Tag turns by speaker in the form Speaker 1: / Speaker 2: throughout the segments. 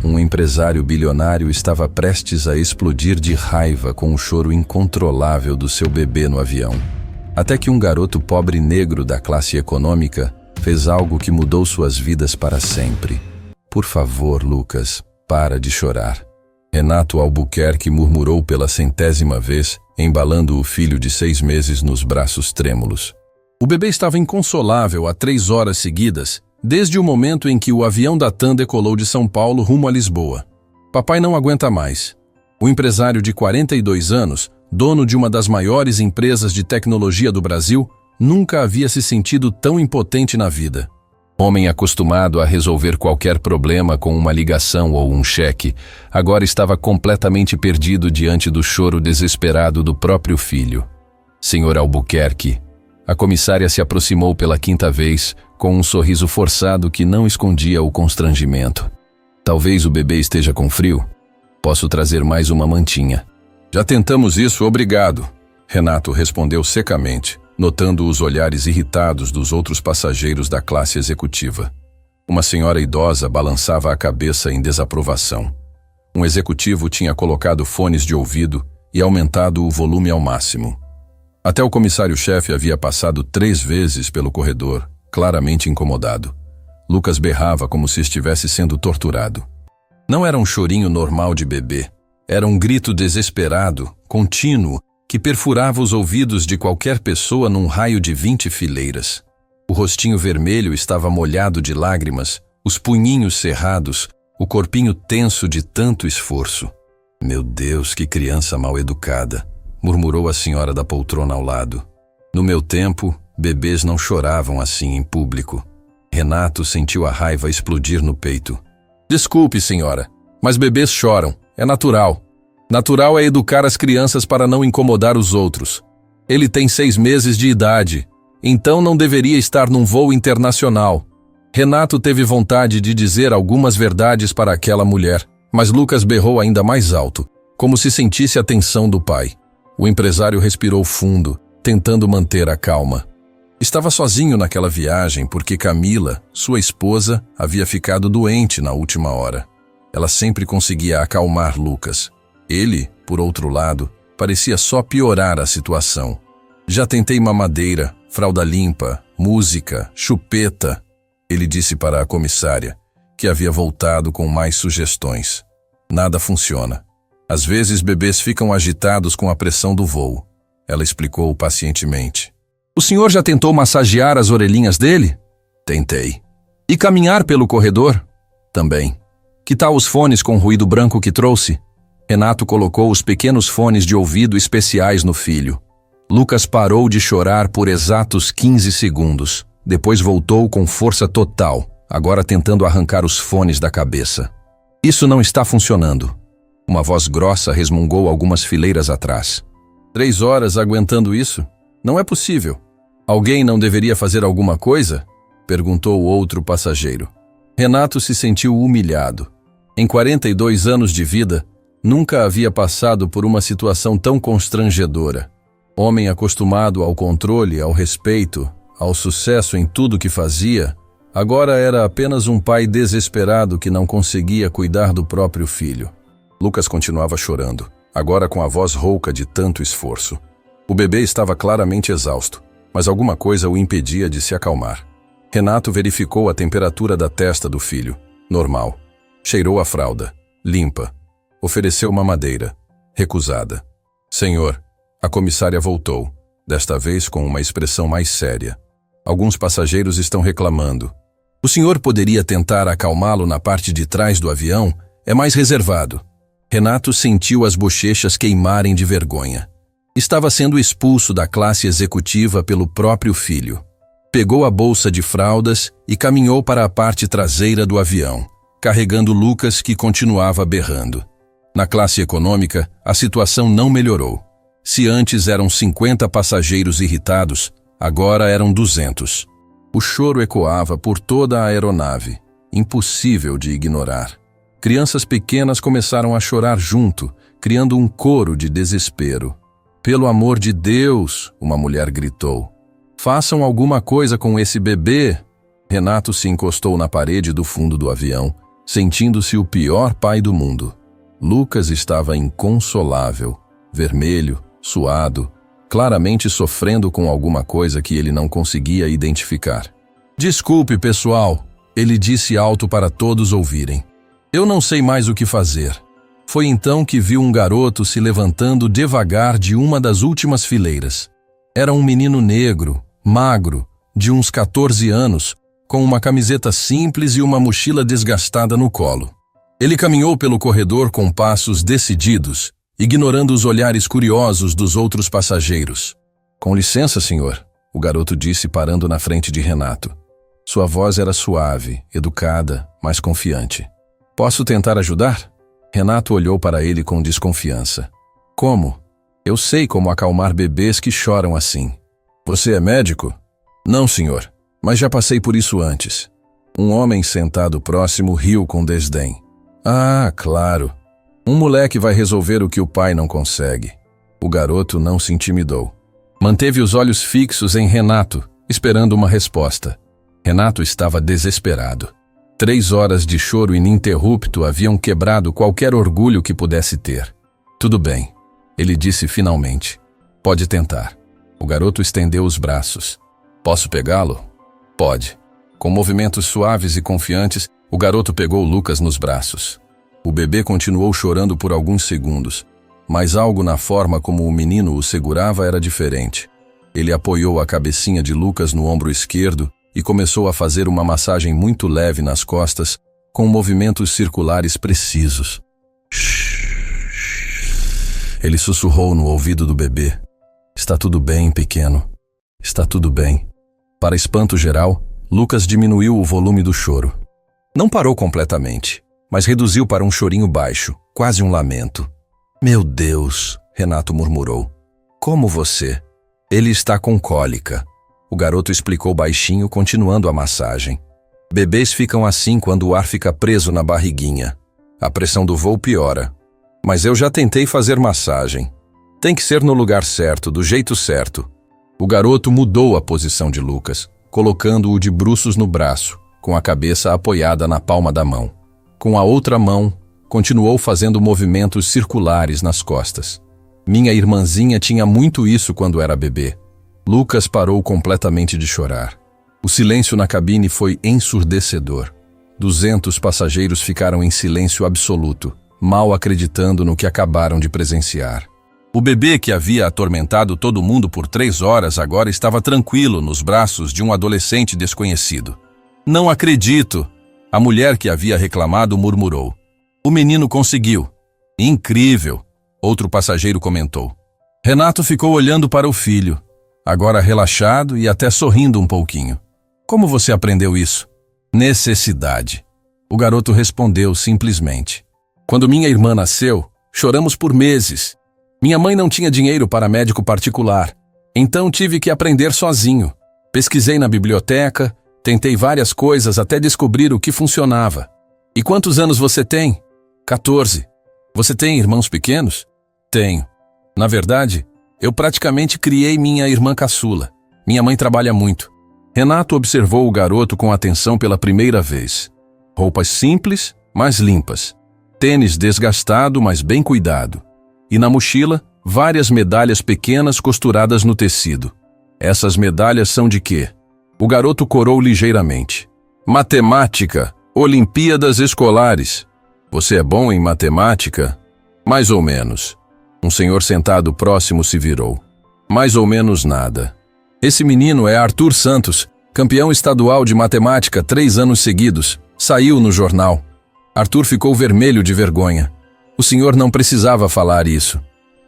Speaker 1: Um empresário bilionário estava prestes a explodir de raiva com o choro incontrolável do seu bebê no avião. Até que um garoto pobre negro da classe econômica fez algo que mudou suas vidas para sempre. Por favor, Lucas, para de chorar. Renato Albuquerque murmurou pela 100ª vez, embalando o filho de 6 meses nos braços trêmulos. O bebê estava inconsolável há 3 horas seguidas, desde o momento em que o avião da TAM decolou de São Paulo rumo a Lisboa. Papai não aguenta mais. O empresário de 42 anos, dono de uma das maiores empresas de tecnologia do Brasil, nunca havia se sentido tão impotente na vida. Homem acostumado a resolver qualquer problema com uma ligação ou um cheque, agora estava completamente perdido diante do choro desesperado do próprio filho. Senhor Albuquerque, a comissária se aproximou pela 5ª vez, com um sorriso forçado que não escondia o constrangimento. Talvez o bebê esteja com frio? Posso trazer mais uma mantinha. Já tentamos isso, obrigado. Renato respondeu secamente, notando os olhares irritados dos outros passageiros da classe executiva. Uma senhora idosa balançava a cabeça em desaprovação. Um executivo tinha colocado fones de ouvido e aumentado o volume ao máximo. Até o comissário-chefe havia passado 3 vezes pelo corredor, claramente incomodado. Lucas berrava como se estivesse sendo torturado. Não era um chorinho normal de bebê. Era um grito desesperado, contínuo, que perfurava os ouvidos de qualquer pessoa num raio de 20 fileiras. O rostinho vermelho estava molhado de lágrimas, os punhinhos cerrados, o corpinho tenso de tanto esforço. Meu Deus, que criança mal educada, murmurou a senhora da poltrona ao lado. No meu tempo, bebês não choravam assim em público. Renato sentiu a raiva explodir no peito. Desculpe, senhora, mas bebês choram, é natural. Natural é educar as crianças para não incomodar os outros. Ele tem 6 meses de idade, então não deveria estar num voo internacional. Renato teve vontade de dizer algumas verdades para aquela mulher, mas Lucas berrou ainda mais alto, como se sentisse a tensão do pai. O empresário respirou fundo, tentando manter a calma. Estava sozinho naquela viagem porque Camila, sua esposa, havia ficado doente na última hora. Ela sempre conseguia acalmar Lucas. Ele, por outro lado, parecia só piorar a situação. Já tentei mamadeira, fralda limpa, música, chupeta, ele disse para a comissária, que havia voltado com mais sugestões. Nada funciona. Às vezes bebês ficam agitados com a pressão do voo. Ela explicou pacientemente. O senhor já tentou massagear as orelhinhas dele? Tentei. E caminhar pelo corredor? Também. Que tal os fones com ruído branco que trouxe? Renato colocou os pequenos fones de ouvido especiais no filho. Lucas parou de chorar por exatos 15 segundos. Depois voltou com força total, agora tentando arrancar os fones da cabeça. Isso não está funcionando. Uma voz grossa resmungou algumas fileiras atrás. 3 horas aguentando isso? Não é possível. Alguém não deveria fazer alguma coisa? Perguntou o outro passageiro. Renato se sentiu humilhado. Em 42 anos de vida, nunca havia passado por uma situação tão constrangedora. Homem acostumado ao controle, ao respeito, ao sucesso em tudo que fazia, agora era apenas um pai desesperado que não conseguia cuidar do próprio filho. Lucas continuava chorando, agora com a voz rouca de tanto esforço. O bebê estava claramente exausto, mas alguma coisa o impedia de se acalmar. Renato verificou a temperatura da testa do filho, normal. Cheirou a fralda, limpa. Ofereceu mamadeira, recusada. Senhor, a comissária voltou, desta vez com uma expressão mais séria. Alguns passageiros estão reclamando. O senhor poderia tentar acalmá-lo na parte de trás do avião? É mais reservado. Renato sentiu as bochechas queimarem de vergonha. Estava sendo expulso da classe executiva pelo próprio filho. Pegou a bolsa de fraldas e caminhou para a parte traseira do avião, carregando Lucas, que continuava berrando. Na classe econômica, a situação não melhorou. Se antes eram 50 passageiros irritados, agora eram 200. O choro ecoava por toda a aeronave, impossível de ignorar. Crianças pequenas começaram a chorar junto, criando um coro de desespero. Pelo amor de Deus, uma mulher gritou. Façam alguma coisa com esse bebê. Renato se encostou na parede do fundo do avião, sentindo-se o pior pai do mundo. Lucas estava inconsolável, vermelho, suado, claramente sofrendo com alguma coisa que ele não conseguia identificar. "Desculpe, pessoal", ele disse alto para todos ouvirem. "Eu não sei mais o que fazer." Foi então que viu um garoto se levantando devagar de uma das últimas fileiras. Era um menino negro, magro, de uns 14 anos, com uma camiseta simples e uma mochila desgastada no colo. Ele caminhou pelo corredor com passos decididos, ignorando os olhares curiosos dos outros passageiros. "Com licença, senhor", o garoto disse parando na frente de Renato. Sua voz era suave, educada, mas confiante. "Posso tentar ajudar?" Renato olhou para ele com desconfiança. "Como? Eu sei como acalmar bebês que choram assim." "Você é médico?" "Não, senhor, mas já passei por isso antes." Um homem sentado próximo riu com desdém. "Ah, claro. Um moleque vai resolver o que o pai não consegue." O garoto não se intimidou. Manteve os olhos fixos em Renato, esperando uma resposta. Renato estava desesperado. 3 horas de choro ininterrupto haviam quebrado qualquer orgulho que pudesse ter. "Tudo bem", ele disse finalmente. "Pode tentar." O garoto estendeu os braços. "Posso pegá-lo?" "Pode." Com movimentos suaves e confiantes, o garoto pegou Lucas nos braços. O bebê continuou chorando por alguns segundos, mas algo na forma como o menino o segurava era diferente. Ele apoiou a cabecinha de Lucas no ombro esquerdo e começou a fazer uma massagem muito leve nas costas, com movimentos circulares precisos. Ele sussurrou no ouvido do bebê. "Está tudo bem, pequeno. Está tudo bem." Para espanto geral, Lucas diminuiu o volume do choro. Não parou completamente, mas reduziu para um chorinho baixo, quase um lamento. "Meu Deus", Renato murmurou. "Como você?" "Ele está com cólica." O garoto explicou baixinho, continuando a massagem. "Bebês ficam assim quando o ar fica preso na barriguinha. A pressão do voo piora. Mas eu já tentei fazer massagem. Tem que ser no lugar certo, do jeito certo." O garoto mudou a posição de Lucas, colocando-o de bruços no braço, com a cabeça apoiada na palma da mão. Com a outra mão, continuou fazendo movimentos circulares nas costas. Minha irmãzinha tinha muito isso quando era bebê. Lucas parou completamente de chorar. O silêncio na cabine foi ensurdecedor. 200 passageiros ficaram em silêncio absoluto, mal acreditando no que acabaram de presenciar. O bebê que havia atormentado todo mundo por 3 horas agora estava tranquilo nos braços de um adolescente desconhecido. "Não acredito!" A mulher que havia reclamado murmurou. "O menino conseguiu." "Incrível!" Outro passageiro comentou. Renato ficou olhando para o filho, agora relaxado e até sorrindo um pouquinho. "Como você aprendeu isso?" "Necessidade." O garoto respondeu simplesmente. "Quando minha irmã nasceu, choramos por meses. Minha mãe não tinha dinheiro para médico particular, então tive que aprender sozinho. Pesquisei na biblioteca, tentei várias coisas até descobrir o que funcionava." "E quantos anos você tem?" 14. "Você tem irmãos pequenos?" "Tenho. Na verdade, eu praticamente criei minha irmã caçula. Minha mãe trabalha muito." Renato observou o garoto com atenção pela primeira vez. Roupas simples, mas limpas. Tênis desgastado, mas bem cuidado. E na mochila, várias medalhas pequenas costuradas no tecido. "Essas medalhas são de quê?" O garoto corou ligeiramente. "Matemática, Olimpíadas escolares." "Você é bom em matemática?" "Mais ou menos." Um senhor sentado próximo se virou. "Mais ou menos nada. Esse menino é Arthur Santos, campeão estadual de matemática 3 anos seguidos. Saiu no jornal." Arthur ficou vermelho de vergonha. O senhor não precisava falar isso.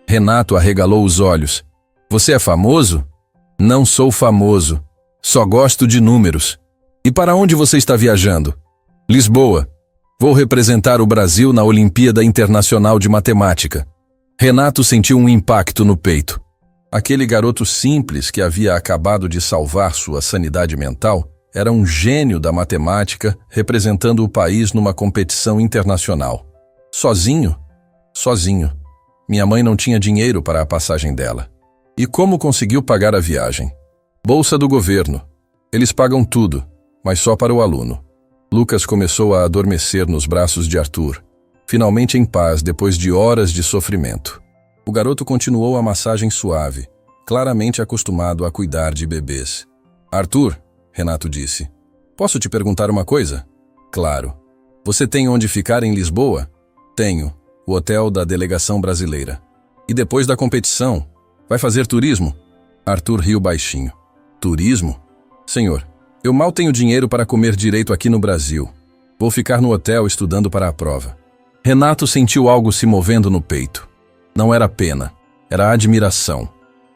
Speaker 1: Renato arregalou os olhos. "Você é famoso?" "Não sou famoso. Só gosto de números." "E para onde você está viajando?" "Lisboa. Vou representar o Brasil na Olimpíada Internacional de Matemática." Renato sentiu um impacto no peito. Aquele garoto simples que havia acabado de salvar sua sanidade mental era um gênio da matemática representando o país numa competição internacional. Sozinho? Sozinho. Minha mãe não tinha dinheiro para a passagem dela. E como conseguiu pagar a viagem? Bolsa do governo. Eles pagam tudo, mas só para o aluno. Lucas começou a adormecer nos braços de Arthur, finalmente em paz depois de horas de sofrimento. O garoto continuou a massagem suave, claramente acostumado a cuidar de bebês. Arthur, Renato disse, posso te perguntar uma coisa? Claro. Você tem onde ficar em Lisboa? Tenho, o hotel da delegação brasileira. E depois da competição, vai fazer turismo? Arthur riu baixinho. Turismo? Senhor, eu mal tenho dinheiro para comer direito aqui no Brasil. Vou ficar no hotel estudando para a prova. Renato sentiu algo se movendo no peito. Não era pena, era admiração.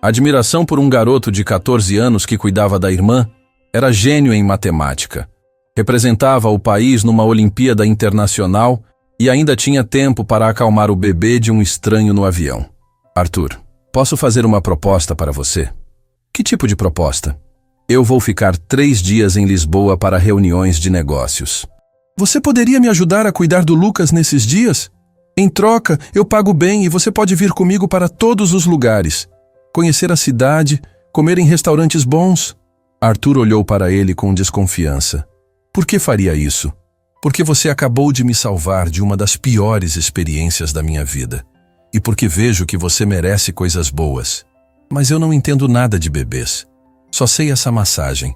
Speaker 1: Admiração por um garoto de 14 anos que cuidava da irmã, era gênio em matemática. Representava o país numa Olimpíada Internacional e ainda tinha tempo para acalmar o bebê de um estranho no avião. Arthur, posso fazer uma proposta para você? Que tipo de proposta? Eu vou ficar 3 dias em Lisboa para reuniões de negócios. Você poderia me ajudar a cuidar do Lucas nesses dias? Em troca, eu pago bem e você pode vir comigo para todos os lugares. Conhecer a cidade, comer em restaurantes bons. Arthur olhou para ele com desconfiança. Por que faria isso? Porque você acabou de me salvar de uma das piores experiências da minha vida. E porque vejo que você merece coisas boas. Mas eu não entendo nada de bebês. Só sei essa massagem.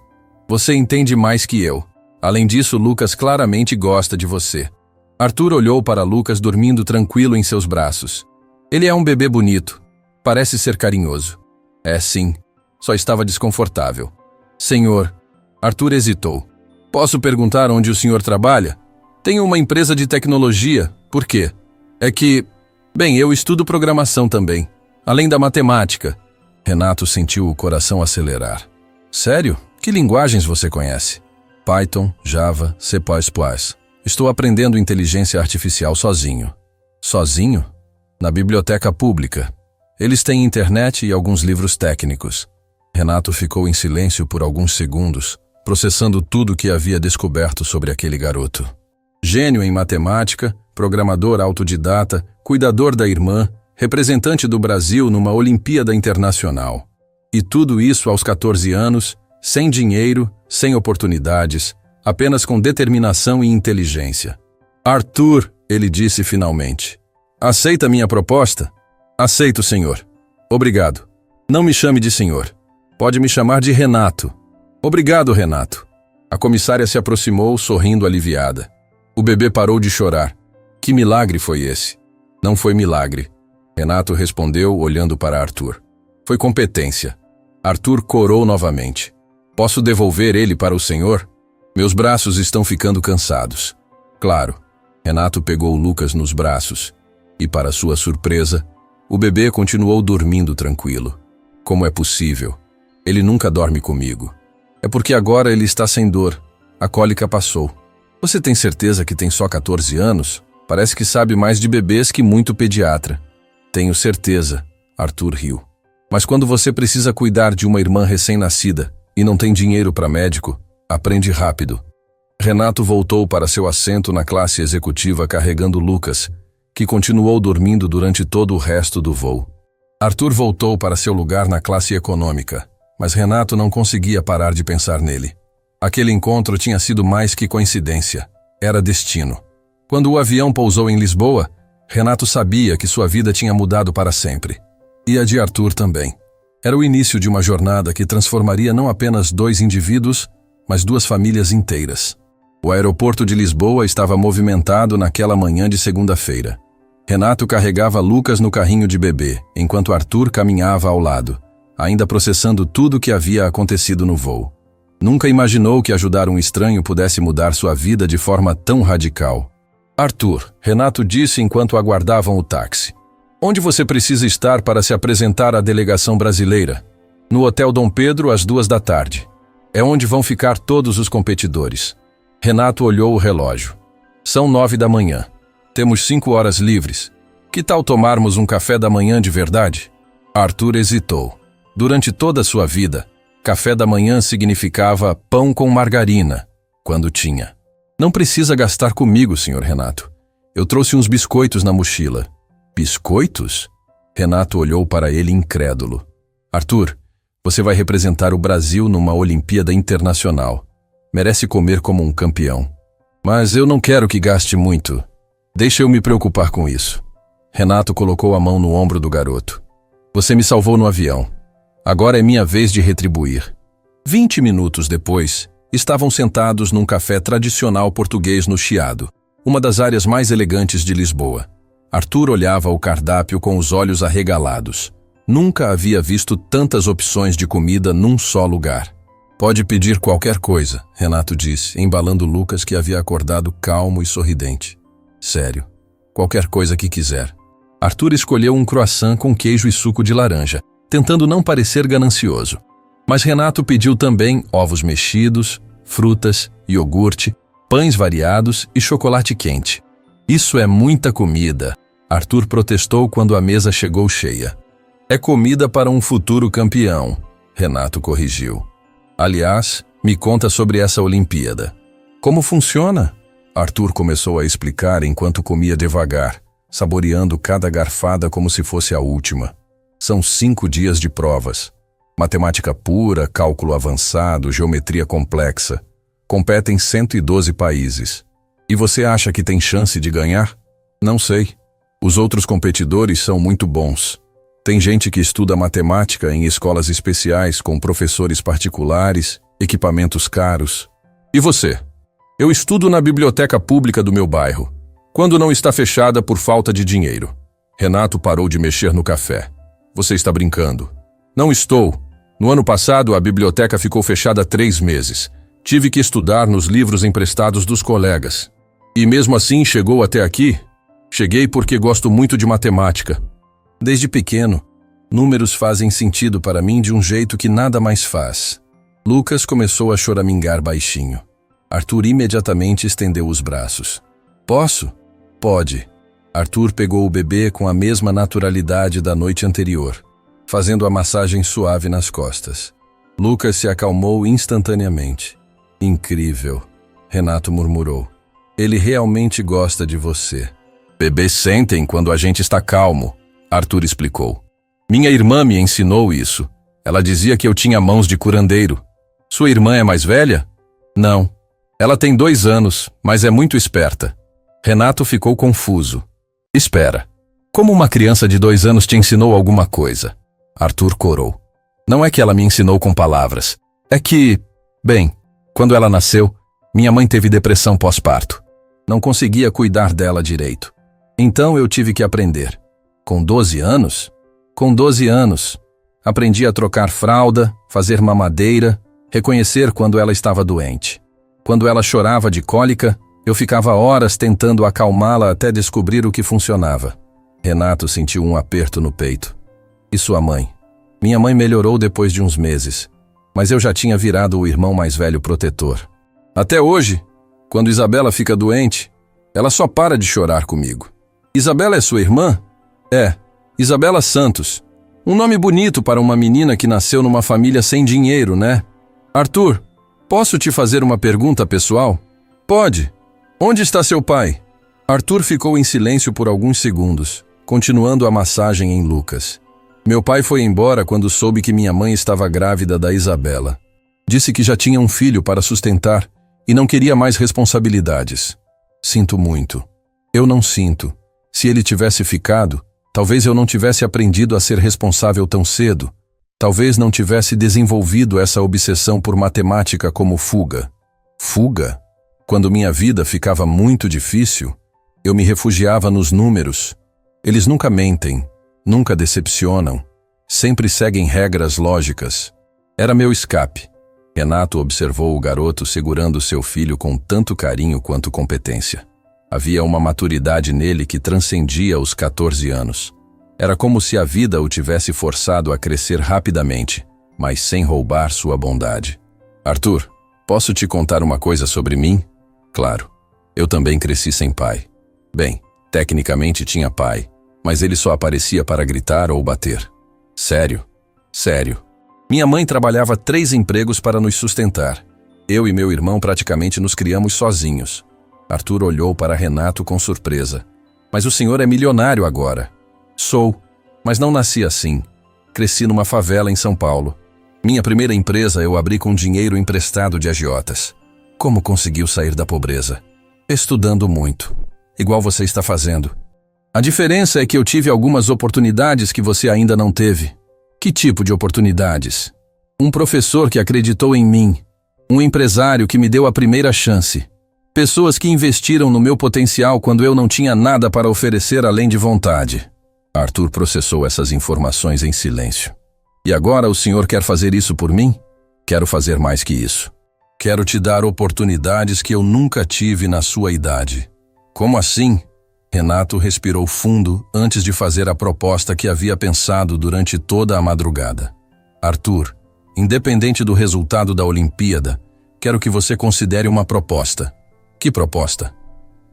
Speaker 1: Você entende mais que eu. Além disso, Lucas claramente gosta de você. Arthur olhou para Lucas dormindo tranquilo em seus braços. Ele é um bebê bonito. Parece ser carinhoso. É sim. Só estava desconfortável. Senhor, Arthur hesitou. Posso perguntar onde o senhor trabalha? Tenho uma empresa de tecnologia. Por quê? É que... Bem, eu estudo programação também. Além da matemática. Renato sentiu o coração acelerar. Sério? Que linguagens você conhece? Python, Java, C++. Estou aprendendo inteligência artificial sozinho. Sozinho? Na biblioteca pública. Eles têm internet e alguns livros técnicos. Renato ficou em silêncio por alguns segundos, processando tudo o que havia descoberto sobre aquele garoto. Gênio em matemática, programador autodidata, cuidador da irmã, representante do Brasil numa Olimpíada Internacional. E tudo isso aos 14 anos, sem dinheiro, sem oportunidades, apenas com determinação e inteligência. Arthur, ele disse finalmente. Aceita minha proposta? Aceito, senhor. Obrigado. Não me chame de senhor. Pode me chamar de Renato. Obrigado, Renato. A comissária se aproximou, sorrindo aliviada. O bebê parou de chorar. Que milagre foi esse? Não foi milagre. Renato respondeu, olhando para Arthur. Foi competência. Arthur corou novamente. Posso devolver ele para o senhor? Meus braços estão ficando cansados. Claro. Renato pegou Lucas nos braços. E, para sua surpresa, o bebê continuou dormindo tranquilo. Como é possível? Ele nunca dorme comigo. É porque agora ele está sem dor. A cólica passou. Você tem certeza que tem só 14 anos? Parece que sabe mais de bebês que muito pediatra. Tenho certeza, Arthur riu. Mas quando você precisa cuidar de uma irmã recém-nascida e não tem dinheiro para médico, aprende rápido. Renato voltou para seu assento na classe executiva carregando Lucas, que continuou dormindo durante todo o resto do voo. Arthur voltou para seu lugar na classe econômica, mas Renato não conseguia parar de pensar nele. Aquele encontro tinha sido mais que coincidência, era destino. Quando o avião pousou em Lisboa, Renato sabia que sua vida tinha mudado para sempre. E a de Arthur também. Era o início de uma jornada que transformaria não apenas 2 indivíduos, mas 2 famílias inteiras. O aeroporto de Lisboa estava movimentado naquela manhã de segunda-feira. Renato carregava Lucas no carrinho de bebê, enquanto Arthur caminhava ao lado, ainda processando tudo o que havia acontecido no voo. Nunca imaginou que ajudar um estranho pudesse mudar sua vida de forma tão radical. Arthur, Renato disse enquanto aguardavam o táxi. Onde você precisa estar para se apresentar à delegação brasileira? No Hotel Dom Pedro, às 14h. É onde vão ficar todos os competidores. Renato olhou o relógio. São 9h. Temos 5 horas livres. Que tal tomarmos um café da manhã de verdade? Arthur hesitou. Durante toda a sua vida, café da manhã significava pão com margarina, quando tinha. Não precisa gastar comigo, Sr. Renato. Eu trouxe uns biscoitos na mochila. Biscoitos? Renato olhou para ele incrédulo. Arthur, você vai representar o Brasil numa Olimpíada Internacional. Merece comer como um campeão. Mas eu não quero que gaste muito. Deixa eu me preocupar com isso. Renato colocou a mão no ombro do garoto. Você me salvou no avião. Agora é minha vez de retribuir. 20 minutos depois, estavam sentados num café tradicional português no Chiado, uma das áreas mais elegantes de Lisboa. Arthur olhava o cardápio com os olhos arregalados. Nunca havia visto tantas opções de comida num só lugar. Pode pedir qualquer coisa, Renato disse, embalando Lucas, que havia acordado calmo e sorridente. Sério, qualquer coisa que quiser. Arthur escolheu um croissant com queijo e suco de laranja, tentando não parecer ganancioso. Mas Renato pediu também ovos mexidos, frutas, iogurte, pães variados e chocolate quente. Isso é muita comida, Arthur protestou quando a mesa chegou cheia. É comida para um futuro campeão, Renato corrigiu. Aliás, me conta sobre essa Olimpíada. Como funciona? Arthur começou a explicar enquanto comia devagar, saboreando cada garfada como se fosse a última. São 5 dias de provas. Matemática pura, cálculo avançado, geometria complexa. Competem 112 países. E você acha que tem chance de ganhar? Não sei. Os outros competidores são muito bons. Tem gente que estuda matemática em escolas especiais com professores particulares, equipamentos caros. E você? Eu estudo na biblioteca pública do meu bairro, quando não está fechada por falta de dinheiro. Renato parou de mexer no café. Você está brincando? Não estou. No ano passado, a biblioteca ficou fechada 3 meses. Tive que estudar nos livros emprestados dos colegas. E mesmo assim chegou até aqui? Cheguei porque gosto muito de matemática. Desde pequeno, números fazem sentido para mim de um jeito que nada mais faz. Lucas começou a choramingar baixinho. Arthur imediatamente estendeu os braços. Posso? Pode. Arthur pegou o bebê com a mesma naturalidade da noite anterior, fazendo a massagem suave nas costas. Lucas se acalmou instantaneamente. Incrível, Renato murmurou. Ele realmente gosta de você. Bebês sentem quando a gente está calmo, Arthur explicou. Minha irmã me ensinou isso. Ela dizia que eu tinha mãos de curandeiro. Sua irmã é mais velha? Não. Ela tem 2 anos, mas é muito esperta. Renato ficou confuso. Espera. Como uma criança de 2 anos te ensinou alguma coisa? Arthur corou. Não é que ela me ensinou com palavras. É que, bem, quando ela nasceu, minha mãe teve depressão pós-parto. Não conseguia cuidar dela direito. Então eu tive que aprender. Com 12 anos? Com 12 anos. Aprendi a trocar fralda, fazer mamadeira, reconhecer quando ela estava doente. Quando ela chorava de cólica, eu ficava horas tentando acalmá-la até descobrir o que funcionava. Renato sentiu um aperto no peito. E sua mãe? Minha mãe melhorou depois de uns meses, mas eu já tinha virado o irmão mais velho protetor. Até hoje, quando Isabela fica doente, ela só para de chorar comigo. Isabela é sua irmã? É, Isabela Santos. Um nome bonito para uma menina que nasceu numa família sem dinheiro, né? Arthur, posso te fazer uma pergunta pessoal? Pode. Onde está seu pai? Arthur ficou em silêncio por alguns segundos, continuando a massagem em Lucas. Meu pai foi embora quando soube que minha mãe estava grávida da Isabela. Disse que já tinha um filho para sustentar e não queria mais responsabilidades. Sinto muito. Eu não sinto. Se ele tivesse ficado, talvez eu não tivesse aprendido a ser responsável tão cedo. Talvez não tivesse desenvolvido essa obsessão por matemática como fuga. Fuga? Quando minha vida ficava muito difícil, eu me refugiava nos números. Eles nunca mentem, nunca decepcionam, sempre seguem regras lógicas. Era meu escape. Renato observou o garoto segurando seu filho com tanto carinho quanto competência. Havia uma maturidade nele que transcendia os 14 anos. Era como se a vida o tivesse forçado a crescer rapidamente, mas sem roubar sua bondade. Arthur, posso te contar uma coisa sobre mim? Claro, eu também cresci sem pai. Bem, tecnicamente tinha pai, mas ele só aparecia para gritar ou bater. Sério, sério. Minha mãe trabalhava 3 empregos para nos sustentar. Eu e meu irmão praticamente nos criamos sozinhos. Arthur olhou para Renato com surpresa. Mas o senhor é milionário agora. Sou, mas não nasci assim. Cresci numa favela em São Paulo. Minha primeira empresa eu abri com dinheiro emprestado de agiotas. Como conseguiu sair da pobreza? Estudando muito, igual você está fazendo. A diferença é que eu tive algumas oportunidades que você ainda não teve. Que tipo de oportunidades? Um professor que acreditou em mim. Um empresário que me deu a primeira chance. Pessoas que investiram no meu potencial quando eu não tinha nada para oferecer além de vontade. Arthur processou essas informações em silêncio. E agora o senhor quer fazer isso por mim? Quero fazer mais que isso. Quero te dar oportunidades que eu nunca tive na sua idade. Como assim? Renato respirou fundo antes de fazer a proposta que havia pensado durante toda a madrugada. Arthur, independente do resultado da Olimpíada, quero que você considere uma proposta. Que proposta?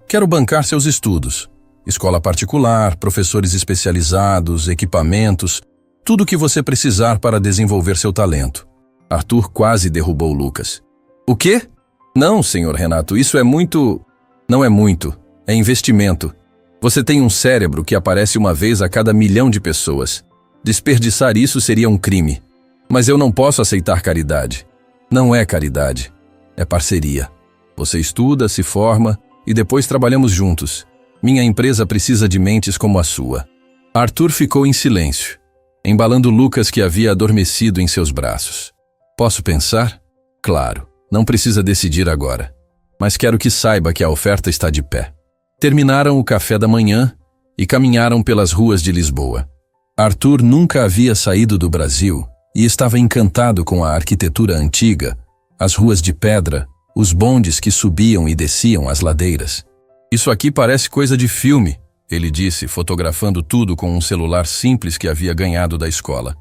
Speaker 1: Quero bancar seus estudos. Escola particular, professores especializados, equipamentos, tudo o que você precisar para desenvolver seu talento. Arthur quase derrubou Lucas. O quê? Não, senhor Renato, isso é muito... Não é muito, é investimento. Você tem um cérebro que aparece uma vez a cada 1 milhão de pessoas. Desperdiçar isso seria um crime. Mas eu não posso aceitar caridade. Não é caridade, é parceria. Você estuda, se forma e depois trabalhamos juntos. Minha empresa precisa de mentes como a sua. Arthur ficou em silêncio, embalando Lucas que havia adormecido em seus braços. Posso pensar? Claro, não precisa decidir agora. Mas quero que saiba que a oferta está de pé. Terminaram o café da manhã e caminharam pelas ruas de Lisboa. Arthur nunca havia saído do Brasil e estava encantado com a arquitetura antiga, as ruas de pedra, os bondes que subiam e desciam as ladeiras. Isso aqui parece coisa de filme, ele disse, fotografando tudo com um celular simples que havia ganhado da escola.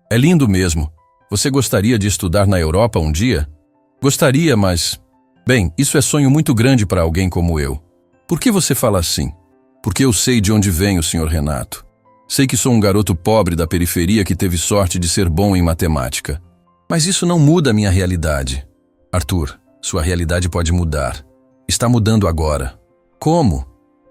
Speaker 1: É lindo mesmo. Você gostaria de estudar na Europa um dia? Gostaria, mas... Bem, isso é sonho muito grande para alguém como eu. Por que você fala assim? Porque eu sei de onde venho, senhor Renato. Sei que sou um garoto pobre da periferia que teve sorte de ser bom em matemática. Mas isso não muda a minha realidade. Arthur, sua realidade pode mudar. Está mudando agora. Como?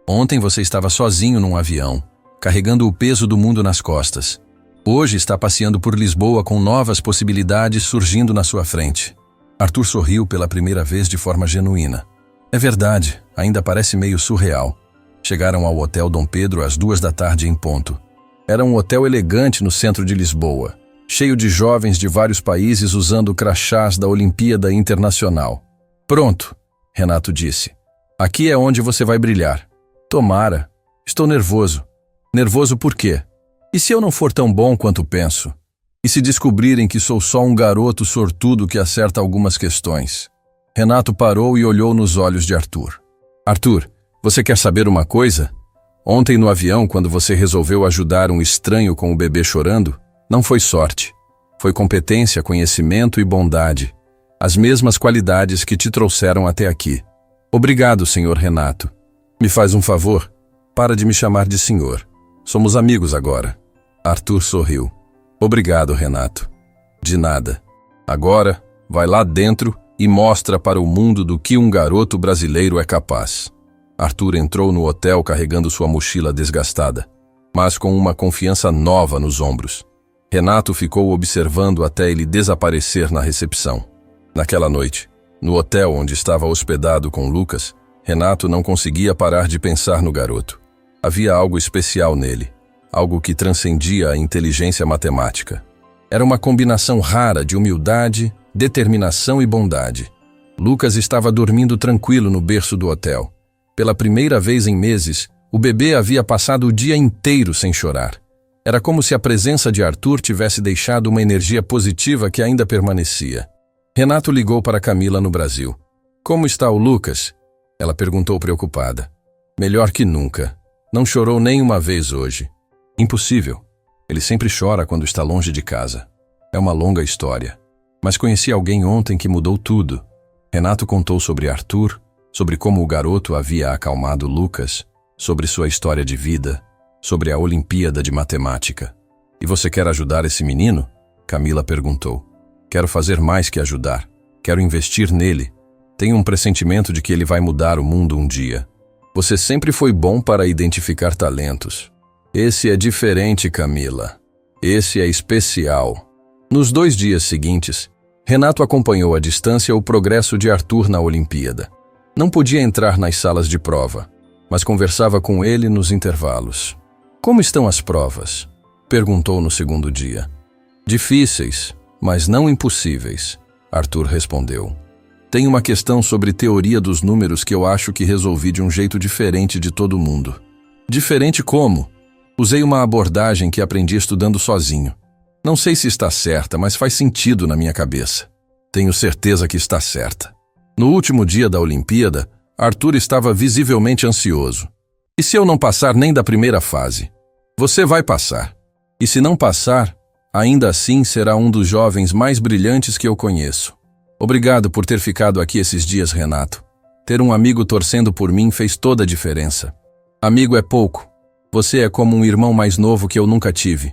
Speaker 1: Ontem você estava sozinho num avião, carregando o peso do mundo nas costas. Hoje está passeando por Lisboa com novas possibilidades surgindo na sua frente. Arthur sorriu pela primeira vez de forma genuína. É verdade, ainda parece meio surreal. Chegaram ao Hotel Dom Pedro às 14h em ponto. Era um hotel elegante no centro de Lisboa, cheio de jovens de vários países usando crachás da Olimpíada Internacional. Pronto, Renato disse. Aqui é onde você vai brilhar. Tomara. Estou nervoso. Nervoso por quê? E se eu não for tão bom quanto penso? E se descobrirem que sou só um garoto sortudo que acerta algumas questões? Renato parou e olhou nos olhos de Arthur. Arthur, você quer saber uma coisa? Ontem no avião, quando você resolveu ajudar um estranho com o bebê chorando, não foi sorte. Foi competência, conhecimento e bondade. As mesmas qualidades que te trouxeram até aqui. Obrigado, senhor Renato. Me faz um favor? Para de me chamar de senhor. Somos amigos agora. Arthur sorriu. Obrigado, Renato. De nada. Agora, vai lá dentro e mostra para o mundo do que um garoto brasileiro é capaz. Arthur entrou no hotel carregando sua mochila desgastada, mas com uma confiança nova nos ombros. Renato ficou observando até ele desaparecer na recepção. Naquela noite, no hotel onde estava hospedado com Lucas, Renato não conseguia parar de pensar no garoto. Havia algo especial nele, algo que transcendia a inteligência matemática. Era uma combinação rara de humildade, determinação e bondade. Lucas estava dormindo tranquilo no berço do hotel. Pela primeira vez em meses, o bebê havia passado o dia inteiro sem chorar. Era como se a presença de Arthur tivesse deixado uma energia positiva que ainda permanecia. Renato ligou para Camila no Brasil. Como está o Lucas? Ela perguntou preocupada. Melhor que nunca. Não chorou nem uma vez hoje. Impossível. Ele sempre chora quando está longe de casa. É uma longa história. Mas conheci alguém ontem que mudou tudo. Renato contou sobre Arthur, sobre como o garoto havia acalmado Lucas, sobre sua história de vida, sobre a Olimpíada de Matemática. E você quer ajudar esse menino? Camila perguntou. Quero fazer mais que ajudar. Quero investir nele. Tenho um pressentimento de que ele vai mudar o mundo um dia. Você sempre foi bom para identificar talentos. Esse é diferente, Camila. Esse é especial. Nos 2 dias seguintes, Renato acompanhou à distância o progresso de Arthur na Olimpíada. Não podia entrar nas salas de prova, mas conversava com ele nos intervalos. Como estão as provas? Perguntou no segundo dia. Difíceis, mas não impossíveis, Arthur respondeu. Tem uma questão sobre teoria dos números que eu acho que resolvi de um jeito diferente de todo mundo. Diferente como? Usei uma abordagem que aprendi estudando sozinho. Não sei se está certa, mas faz sentido na minha cabeça. Tenho certeza que está certa. No último dia da Olimpíada, Arthur estava visivelmente ansioso. E se eu não passar nem da primeira fase? Você vai passar. E se não passar, ainda assim será um dos jovens mais brilhantes que eu conheço. Obrigado por ter ficado aqui esses dias, Renato. Ter um amigo torcendo por mim fez toda a diferença. Amigo é pouco. Você é como um irmão mais novo que eu nunca tive.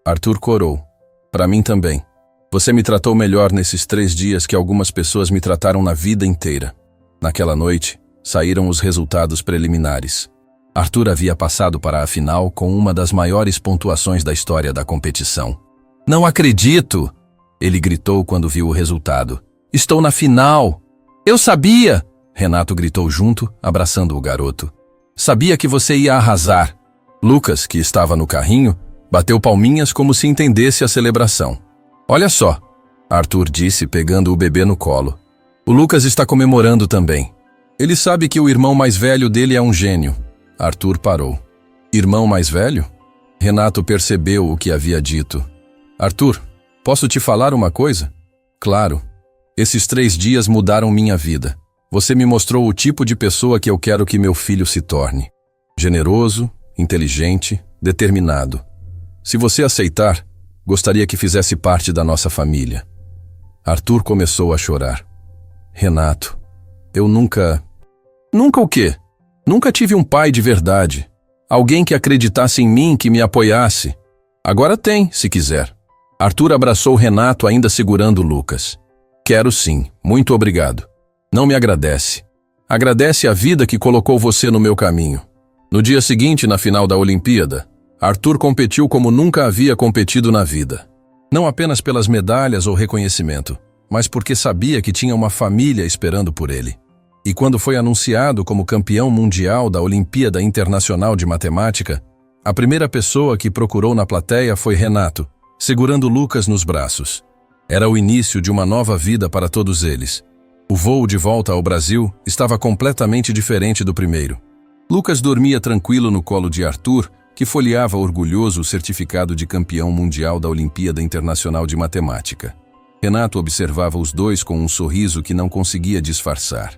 Speaker 1: Arthur corou. Para mim também. Você me tratou melhor nesses 3 dias que algumas pessoas me trataram na vida inteira. Naquela noite, saíram os resultados preliminares. Arthur havia passado para a final com uma das maiores pontuações da história da competição. Não acredito! Ele gritou quando viu o resultado. Estou na final! Eu sabia! Renato gritou junto, abraçando o garoto. Sabia que você ia arrasar. Lucas, que estava no carrinho, bateu palminhas como se entendesse a celebração. Olha só, Arthur disse pegando o bebê no colo. O Lucas está comemorando também. Ele sabe que o irmão mais velho dele é um gênio. Arthur parou. Irmão mais velho? Renato percebeu o que havia dito. Arthur, posso te falar uma coisa? Claro. Esses 3 dias mudaram minha vida. Você me mostrou o tipo de pessoa que eu quero que meu filho se torne. Generoso, inteligente, determinado. Se você aceitar, gostaria que fizesse parte da nossa família. Arthur começou a chorar. Renato, eu nunca... Nunca o quê? Nunca tive um pai de verdade. Alguém que acreditasse em mim, que me apoiasse. Agora tem, se quiser. Arthur abraçou Renato ainda segurando Lucas. Quero sim, muito obrigado. Não me agradece. Agradece a vida que colocou você no meu caminho. No dia seguinte, na final da Olimpíada, Arthur competiu como nunca havia competido na vida. Não apenas pelas medalhas ou reconhecimento, mas porque sabia que tinha uma família esperando por ele. E quando foi anunciado como campeão mundial da Olimpíada Internacional de Matemática, a primeira pessoa que procurou na plateia foi Renato, segurando Lucas nos braços. Era o início de uma nova vida para todos eles. O voo de volta ao Brasil estava completamente diferente do primeiro. Lucas dormia tranquilo no colo de Arthur, que folheava orgulhoso o certificado de campeão mundial da Olimpíada Internacional de Matemática. Renato observava os dois com um sorriso que não conseguia disfarçar.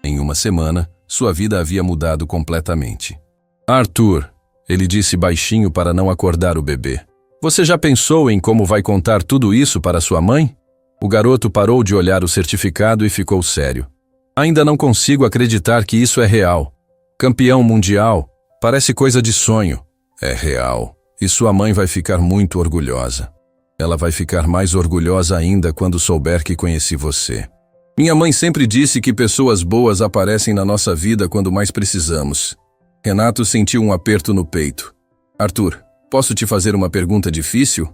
Speaker 1: Em uma semana, sua vida havia mudado completamente. Arthur, ele disse baixinho para não acordar o bebê. Você já pensou em como vai contar tudo isso para sua mãe? O garoto parou de olhar o certificado e ficou sério. Ainda não consigo acreditar que isso é real. Campeão mundial, parece coisa de sonho. É real. E sua mãe vai ficar muito orgulhosa. Ela vai ficar mais orgulhosa ainda quando souber que conheci você. Minha mãe sempre disse que pessoas boas aparecem na nossa vida quando mais precisamos. Renato sentiu um aperto no peito. Arthur, posso te fazer uma pergunta difícil?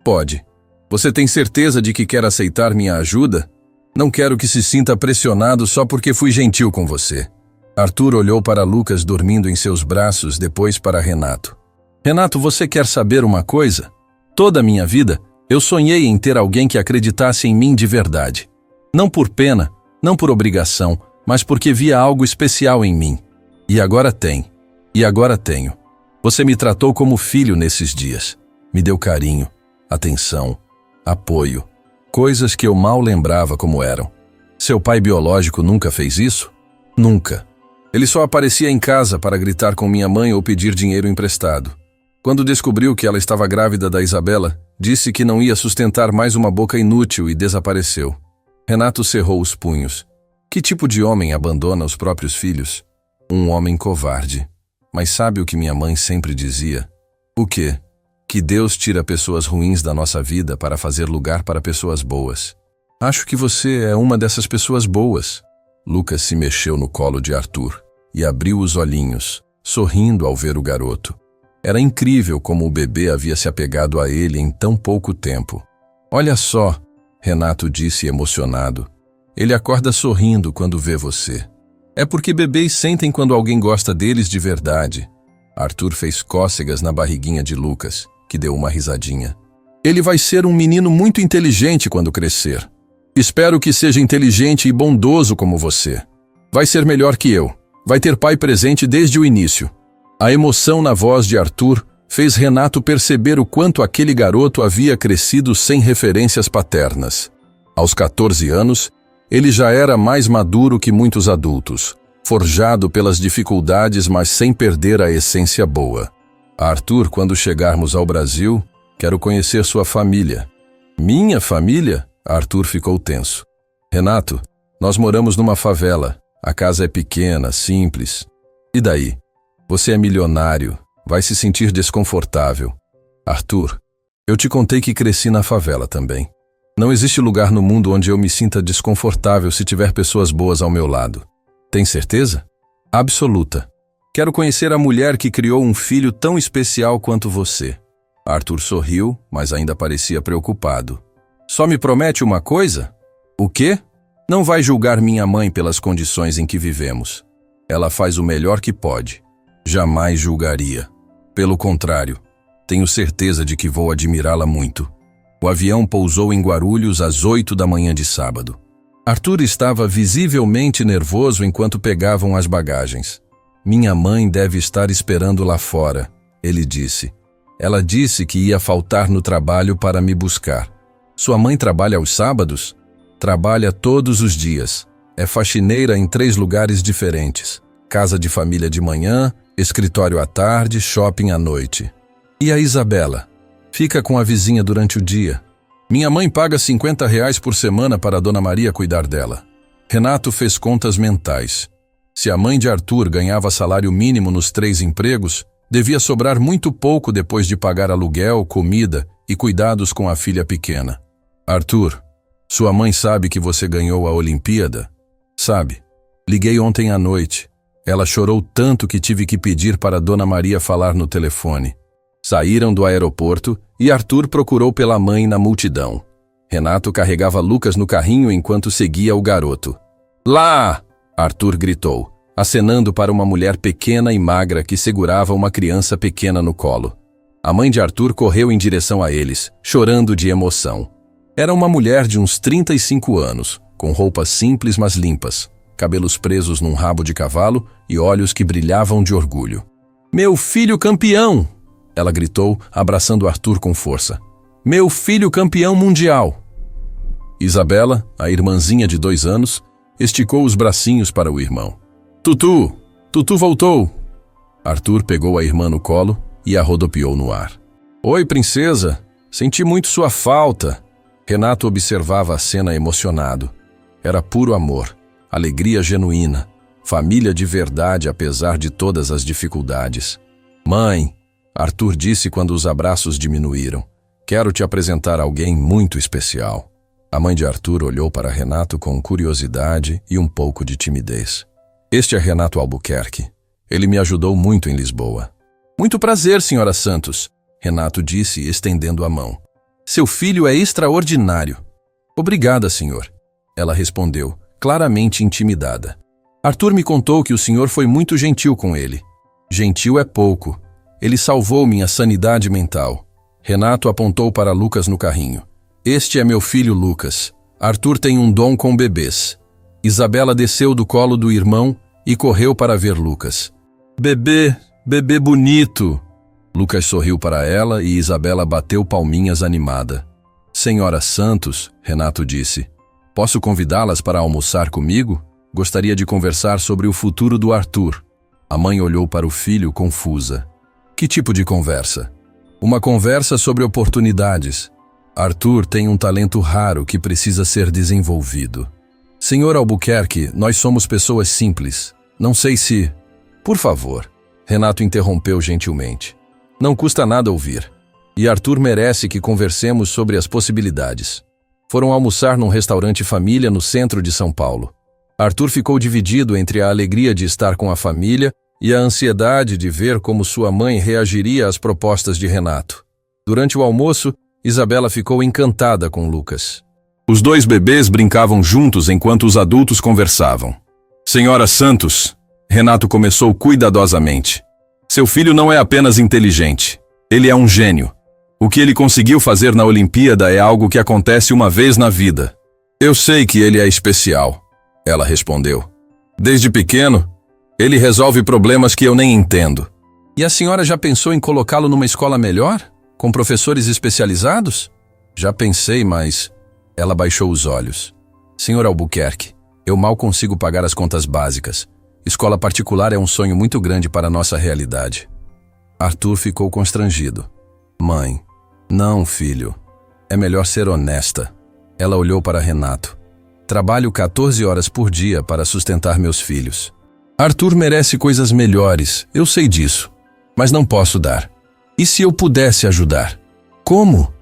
Speaker 1: Pode. Você tem certeza de que quer aceitar minha ajuda? Não quero que se sinta pressionado só porque fui gentil com você. Arthur olhou para Lucas dormindo em seus braços, depois para Renato. Renato, você quer saber uma coisa? Toda a minha vida, eu sonhei em ter alguém que acreditasse em mim de verdade. Não por pena, não por obrigação, mas porque via algo especial em mim. E agora tem. E agora tenho. Você me tratou como filho nesses dias. Me deu carinho, atenção, apoio. Coisas que eu mal lembrava como eram. Seu pai biológico nunca fez isso? Nunca. Ele só aparecia em casa para gritar com minha mãe ou pedir dinheiro emprestado. Quando descobriu que ela estava grávida da Isabela, disse que não ia sustentar mais uma boca inútil e desapareceu. Renato cerrou os punhos. Que tipo de homem abandona os próprios filhos? Um homem covarde. Mas sabe o que minha mãe sempre dizia? O quê? Que Deus tira pessoas ruins da nossa vida para fazer lugar para pessoas boas. Acho que você é uma dessas pessoas boas. Lucas se mexeu no colo de Arthur e abriu os olhinhos, sorrindo ao ver o garoto. Era incrível como o bebê havia se apegado a ele em tão pouco tempo. Olha só, Renato disse emocionado. Ele acorda sorrindo quando vê você. É porque bebês sentem quando alguém gosta deles de verdade. Arthur fez cócegas na barriguinha de Lucas, que deu uma risadinha. Ele vai ser um menino muito inteligente quando crescer. Espero que seja inteligente e bondoso como você. Vai ser melhor que eu. Vai ter pai presente desde o início. A emoção na voz de Arthur fez Renato perceber o quanto aquele garoto havia crescido sem referências paternas. Aos 14 anos, ele já era mais maduro que muitos adultos, forjado pelas dificuldades, mas sem perder a essência boa. Arthur, quando chegarmos ao Brasil, quero conhecer sua família. Minha família? Arthur ficou tenso. Renato, nós moramos numa favela. A casa é pequena, simples. E daí? Você é milionário. Vai se sentir desconfortável. Arthur, eu te contei que cresci na favela também. Não existe lugar no mundo onde eu me sinta desconfortável se tiver pessoas boas ao meu lado. Tem certeza? Absoluta. Quero conhecer a mulher que criou um filho tão especial quanto você. Arthur sorriu, mas ainda parecia preocupado. Só me promete uma coisa? O quê? Não vai julgar minha mãe pelas condições em que vivemos. Ela faz o melhor que pode. Jamais julgaria. Pelo contrário, tenho certeza de que vou admirá-la muito. O avião pousou em Guarulhos às 8 da manhã de sábado. Arthur estava visivelmente nervoso enquanto pegavam as bagagens. Minha mãe deve estar esperando lá fora, ele disse. Ela disse que ia faltar no trabalho para me buscar. Sua mãe trabalha aos sábados? Trabalha todos os dias. É faxineira em 3 lugares diferentes. Casa de família de manhã, escritório à tarde, shopping à noite. E a Isabela? Fica com a vizinha durante o dia. Minha mãe paga R$ 50 por semana para a Dona Maria cuidar dela. Renato fez contas mentais. Se a mãe de Arthur ganhava salário mínimo nos 3 empregos, devia sobrar muito pouco depois de pagar aluguel, comida e cuidados com a filha pequena. Arthur, sua mãe sabe que você ganhou a Olimpíada? Sabe. Liguei ontem à noite. Ela chorou tanto que tive que pedir para Dona Maria falar no telefone. Saíram do aeroporto e Arthur procurou pela mãe na multidão. Renato carregava Lucas no carrinho enquanto seguia o garoto. Lá! Arthur gritou, acenando para uma mulher pequena e magra que segurava uma criança pequena no colo. A mãe de Arthur correu em direção a eles, chorando de emoção. Era uma mulher de uns 35 anos, com roupas simples mas limpas, cabelos presos num rabo de cavalo e olhos que brilhavam de orgulho. Meu filho campeão! Ela gritou, abraçando Arthur com força. Meu filho campeão mundial! Isabela, a irmãzinha de 2 anos, esticou os bracinhos para o irmão. Tutu! Tutu voltou! Arthur pegou a irmã no colo e a rodopiou no ar. Oi, princesa! Senti muito sua falta! Renato observava a cena emocionado. Era puro amor, alegria genuína, família de verdade apesar de todas as dificuldades. Mãe! Arthur disse quando os abraços diminuíram. Quero te apresentar alguém muito especial. A mãe de Arthur olhou para Renato com curiosidade e um pouco de timidez. Este é Renato Albuquerque. Ele me ajudou muito em Lisboa. Muito prazer, senhora Santos, Renato disse, estendendo a mão. Seu filho é extraordinário. Obrigada, senhor. Ela respondeu, claramente intimidada. Arthur me contou que o senhor foi muito gentil com ele. Gentil é pouco. Ele salvou minha sanidade mental. Renato apontou para Lucas no carrinho. Este é meu filho Lucas. Arthur tem um dom com bebês. Isabela desceu do colo do irmão e correu para ver Lucas. Bebê, bebê bonito! Lucas sorriu para ela e Isabela bateu palminhas animada. Senhora Santos, Renato disse, posso convidá-las para almoçar comigo? Gostaria de conversar sobre o futuro do Arthur. A mãe olhou para o filho confusa. Que tipo de conversa? Uma conversa sobre oportunidades. Arthur tem um talento raro que precisa ser desenvolvido. Senhor Albuquerque, nós somos pessoas simples. Não sei se... Por favor. Renato interrompeu gentilmente. Não custa nada ouvir. E Arthur merece que conversemos sobre as possibilidades. Foram almoçar num restaurante família no centro de São Paulo. Arthur ficou dividido entre a alegria de estar com a família e a ansiedade de ver como sua mãe reagiria às propostas de Renato. Durante o almoço, Isabela ficou encantada com Lucas. Os 2 bebês brincavam juntos enquanto os adultos conversavam. Senhora Santos, Renato começou cuidadosamente. Seu filho não é apenas inteligente, ele é um gênio. O que ele conseguiu fazer na Olimpíada é algo que acontece uma vez na vida. Eu sei que ele é especial, ela respondeu. Desde pequeno, ele resolve problemas que eu nem entendo. E a senhora já pensou em colocá-lo numa escola melhor? Com professores especializados? Já pensei, mas... Ela baixou os olhos. Senhor Albuquerque, eu mal consigo pagar as contas básicas. Escola particular é um sonho muito grande para a nossa realidade. Arthur ficou constrangido. Mãe, não, filho. É melhor ser honesta. Ela olhou para Renato. Trabalho 14 horas por dia para sustentar meus filhos. Arthur merece coisas melhores, eu sei disso. Mas não posso dar. E se eu pudesse ajudar? Como?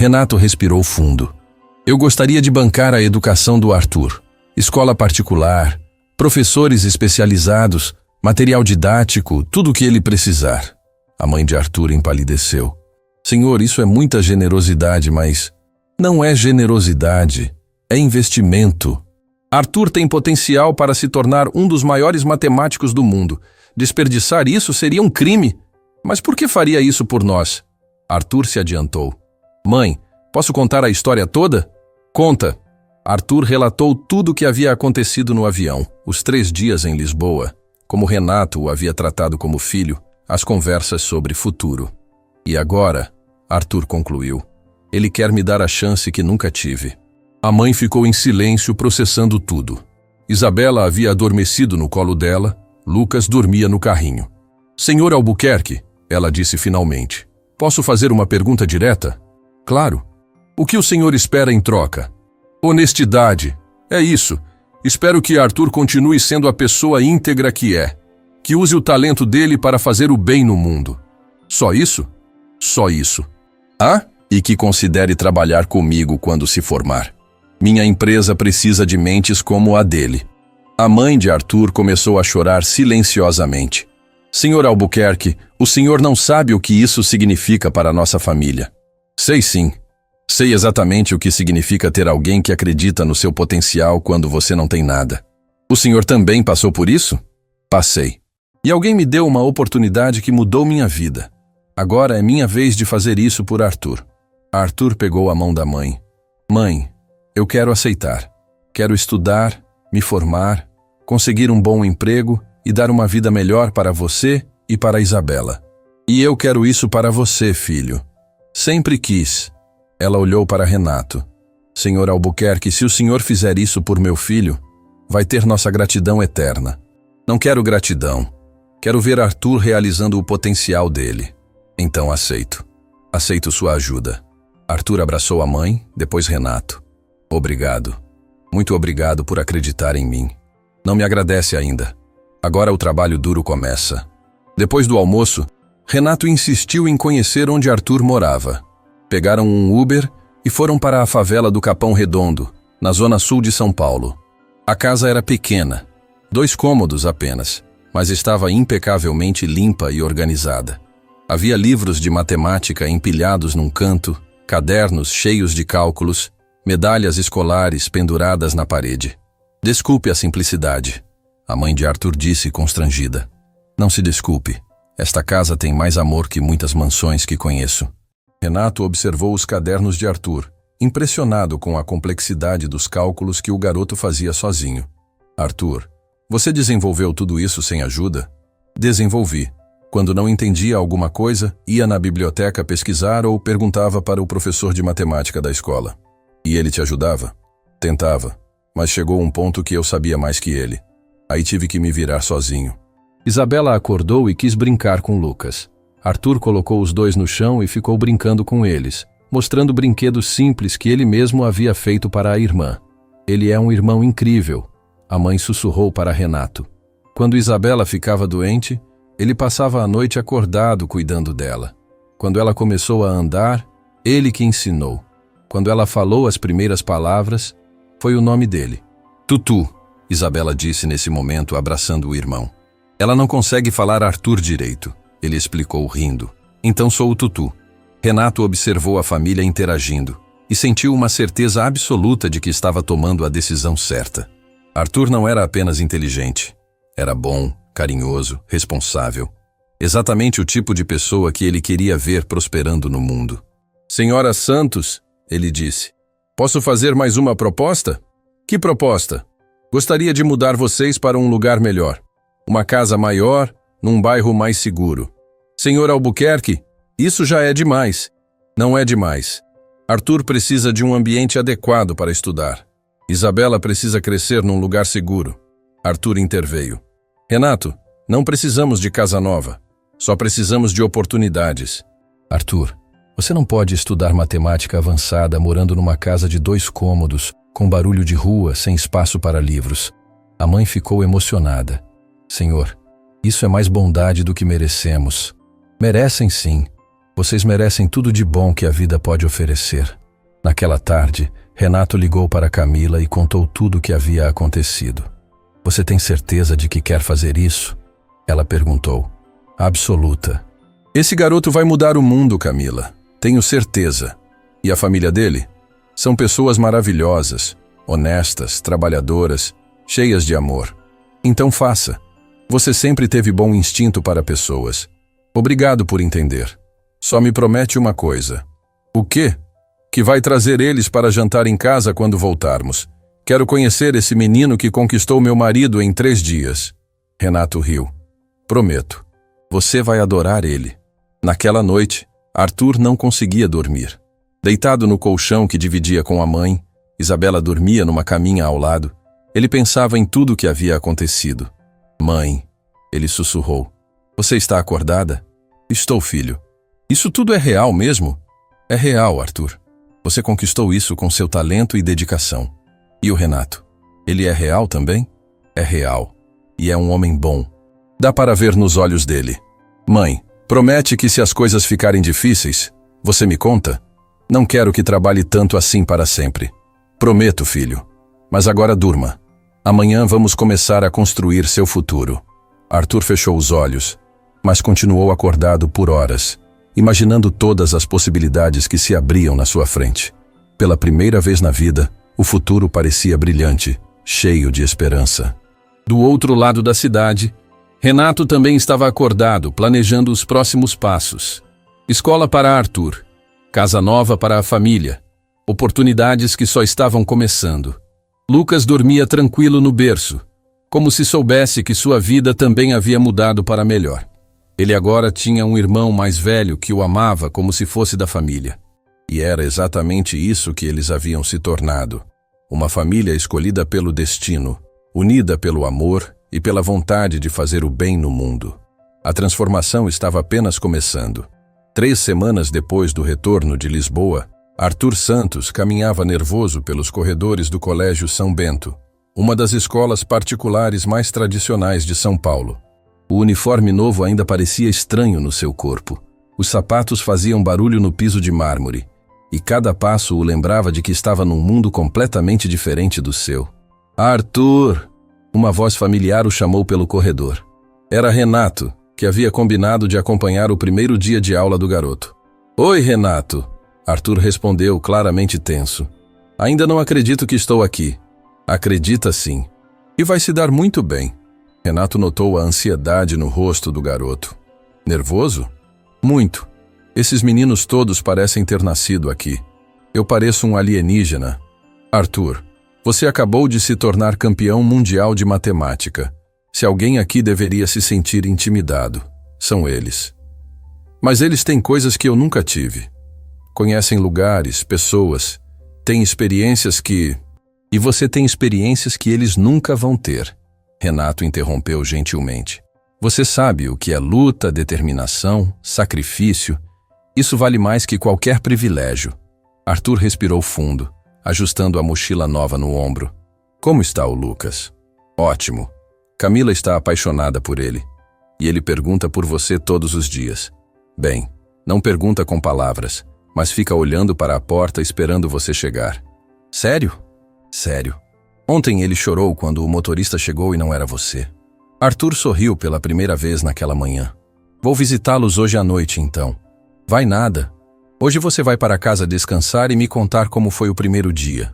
Speaker 1: Renato respirou fundo. Eu gostaria de bancar a educação do Arthur. Escola particular, professores especializados, material didático, tudo o que ele precisar. A mãe de Arthur empalideceu. Senhor, isso é muita generosidade, mas... Não é generosidade, é investimento. Arthur tem potencial para se tornar um dos maiores matemáticos do mundo. Desperdiçar isso seria um crime. Mas por que faria isso por nós? Arthur se adiantou. Mãe, posso contar a história toda? Conta. Arthur relatou tudo o que havia acontecido no avião, os 3 dias em Lisboa, como Renato o havia tratado como filho, as conversas sobre futuro. E agora, Arthur concluiu, ele quer me dar a chance que nunca tive. A mãe ficou em silêncio processando tudo. Isabela havia adormecido no colo dela, Lucas dormia no carrinho. Senhor Albuquerque, ela disse finalmente, posso fazer uma pergunta direta? Claro. O que o senhor espera em troca? Honestidade. É isso. Espero que Arthur continue sendo a pessoa íntegra que é. Que use o talento dele para fazer o bem no mundo. Só isso? Só isso. E que considere trabalhar comigo quando se formar. Minha empresa precisa de mentes como a dele. A mãe de Arthur começou a chorar silenciosamente. Senhor Albuquerque, o senhor não sabe o que isso significa para a nossa família. Sei sim. Sei exatamente o que significa ter alguém que acredita no seu potencial quando você não tem nada. O senhor também passou por isso? Passei. E alguém me deu uma oportunidade que mudou minha vida. Agora é minha vez de fazer isso por Arthur. Arthur pegou a mão da mãe. Mãe, eu quero aceitar. Quero estudar, me formar, conseguir um bom emprego e dar uma vida melhor para você e para Isabela. E eu quero isso para você, filho. Sempre quis. Ela olhou para Renato. Senhor Albuquerque, se o senhor fizer isso por meu filho, vai ter nossa gratidão eterna. Não quero gratidão. Quero ver Arthur realizando o potencial dele. Então aceito. Aceito sua ajuda. Arthur abraçou a mãe, depois Renato. Obrigado. Muito obrigado por acreditar em mim. Não me agradece ainda. Agora o trabalho duro começa. Depois do almoço, Renato insistiu em conhecer onde Arthur morava. Pegaram um Uber e foram para a favela do Capão Redondo, na zona sul de São Paulo. A casa era pequena, 2 cômodos apenas, mas estava impecavelmente limpa e organizada. Havia livros de matemática empilhados num canto, cadernos cheios de cálculos, medalhas escolares penduradas na parede. Desculpe a simplicidade, a mãe de Arthur disse constrangida. Não se desculpe, esta casa tem mais amor que muitas mansões que conheço. Renato observou os cadernos de Arthur, impressionado com a complexidade dos cálculos que o garoto fazia sozinho. Arthur, você desenvolveu tudo isso sem ajuda? Desenvolvi. Quando não entendia alguma coisa, ia na biblioteca pesquisar ou perguntava para o professor de matemática da escola. E ele te ajudava? Tentava, mas chegou um ponto que eu sabia mais que ele. Aí tive que me virar sozinho. Isabela acordou e quis brincar com Lucas. Arthur colocou os dois no chão e ficou brincando com eles, mostrando brinquedos simples que ele mesmo havia feito para a irmã. Ele é um irmão incrível, a mãe sussurrou para Renato. Quando Isabela ficava doente, ele passava a noite acordado cuidando dela. Quando ela começou a andar, ele que ensinou. Quando ela falou as primeiras palavras, foi o nome dele. Tutu, Isabela disse nesse momento, abraçando o irmão. Ela não consegue falar Arthur direito, ele explicou rindo. Então sou o Tutu. Renato observou a família interagindo e sentiu uma certeza absoluta de que estava tomando a decisão certa. Arthur não era apenas inteligente. Era bom, carinhoso, responsável. Exatamente o tipo de pessoa que ele queria ver prosperando no mundo. Senhora Santos, ele disse, posso fazer mais uma proposta? Que proposta? Gostaria de mudar vocês para um lugar melhor. Uma casa maior, num bairro mais seguro. Senhor Albuquerque, isso já é demais. Não é demais. Arthur precisa de um ambiente adequado para estudar. Isabela precisa crescer num lugar seguro. Arthur interveio. Renato, não precisamos de casa nova. Só precisamos de oportunidades. Arthur, você não pode estudar matemática avançada morando numa casa de 2 cômodos, com barulho de rua, sem espaço para livros. A mãe ficou emocionada. Senhor, isso é mais bondade do que merecemos. Merecem sim. Vocês merecem tudo de bom que a vida pode oferecer. Naquela tarde, Renato ligou para Camila e contou tudo o que havia acontecido. Você tem certeza de que quer fazer isso? Ela perguntou. Absoluta. Esse garoto vai mudar o mundo, Camila. Tenho certeza. E a família dele? São pessoas maravilhosas, honestas, trabalhadoras, cheias de amor. Então faça. Você sempre teve bom instinto para pessoas. Obrigado por entender. Só me promete uma coisa. O quê? Que vai trazer eles para jantar em casa quando voltarmos. Quero conhecer esse menino que conquistou meu marido em 3 dias. Renato riu. Prometo. Você vai adorar ele. Naquela noite, Arthur não conseguia dormir. Deitado no colchão que dividia com a mãe, Isabela dormia numa caminha ao lado. Ele pensava em tudo o que havia acontecido. Mãe, ele sussurrou. Você está acordada? Estou, filho. Isso tudo é real mesmo? É real, Arthur. Você conquistou isso com seu talento e dedicação. E o Renato? Ele é real também? É real. E é um homem bom. Dá para ver nos olhos dele. Mãe, promete que se as coisas ficarem difíceis, você me conta? Não quero que trabalhe tanto assim para sempre. Prometo, filho. Mas agora durma. Amanhã vamos começar a construir seu futuro. Arthur fechou os olhos, mas continuou acordado por horas, imaginando todas as possibilidades que se abriam na sua frente. Pela primeira vez na vida, o futuro parecia brilhante, cheio de esperança. Do outro lado da cidade, Renato também estava acordado, planejando os próximos passos. Escola para Arthur, casa nova para a família, oportunidades que só estavam começando. Lucas dormia tranquilo no berço, como se soubesse que sua vida também havia mudado para melhor. Ele agora tinha um irmão mais velho que o amava como se fosse da família. E era exatamente isso que eles haviam se tornado. Uma família escolhida pelo destino, unida pelo amor e pela vontade de fazer o bem no mundo. A transformação estava apenas começando. 3 semanas depois do retorno de Lisboa, Arthur Santos caminhava nervoso pelos corredores do Colégio São Bento, uma das escolas particulares mais tradicionais de São Paulo. O uniforme novo ainda parecia estranho no seu corpo. Os sapatos faziam barulho no piso de mármore, e cada passo o lembrava de que estava num mundo completamente diferente do seu. Arthur! Uma voz familiar o chamou pelo corredor. Era Renato, que havia combinado de acompanhar o primeiro dia de aula do garoto. Oi, Renato! Arthur respondeu claramente tenso. Ainda não acredito que estou aqui. Acredita sim. E vai se dar muito bem. Renato notou a ansiedade no rosto do garoto. Nervoso? Muito. Esses meninos todos parecem ter nascido aqui. Eu pareço um alienígena. Arthur, você acabou de se tornar campeão mundial de matemática. Se alguém aqui deveria se sentir intimidado, são eles. Mas eles têm coisas que eu nunca tive. Conhecem lugares, pessoas, têm experiências que... E você tem experiências que eles nunca vão ter. Renato interrompeu gentilmente. Você sabe o que é luta, determinação, sacrifício. Isso vale mais que qualquer privilégio. Arthur respirou fundo, ajustando a mochila nova no ombro. Como está o Lucas? Ótimo. Camila está apaixonada por ele. E ele pergunta por você todos os dias. Bem, não pergunta com palavras, mas fica olhando para a porta esperando você chegar. Sério? Sério. Ontem ele chorou quando o motorista chegou e não era você. Arthur sorriu pela primeira vez naquela manhã. Vou visitá-los hoje à noite, então. Vai nada. Hoje você vai para casa descansar e me contar como foi o primeiro dia.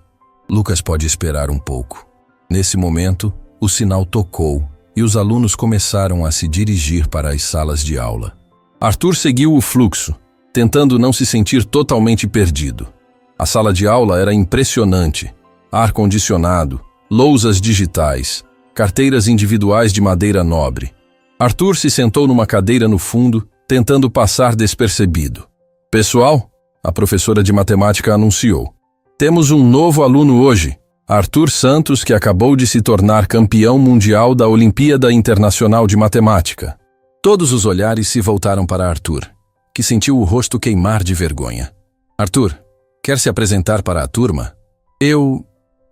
Speaker 1: Lucas pode esperar um pouco. Nesse momento, o sinal tocou e os alunos começaram a se dirigir para as salas de aula. Arthur seguiu o fluxo, tentando não se sentir totalmente perdido. A sala de aula era impressionante. Ar-condicionado, lousas digitais, carteiras individuais de madeira nobre. Arthur se sentou numa cadeira no fundo, tentando passar despercebido. Pessoal, a professora de matemática anunciou. Temos um novo aluno hoje, Arthur Santos, que acabou de se tornar campeão mundial da Olimpíada Internacional de Matemática. Todos os olhares se voltaram para Arthur, que sentiu o rosto queimar de vergonha. Arthur, quer se apresentar para a turma?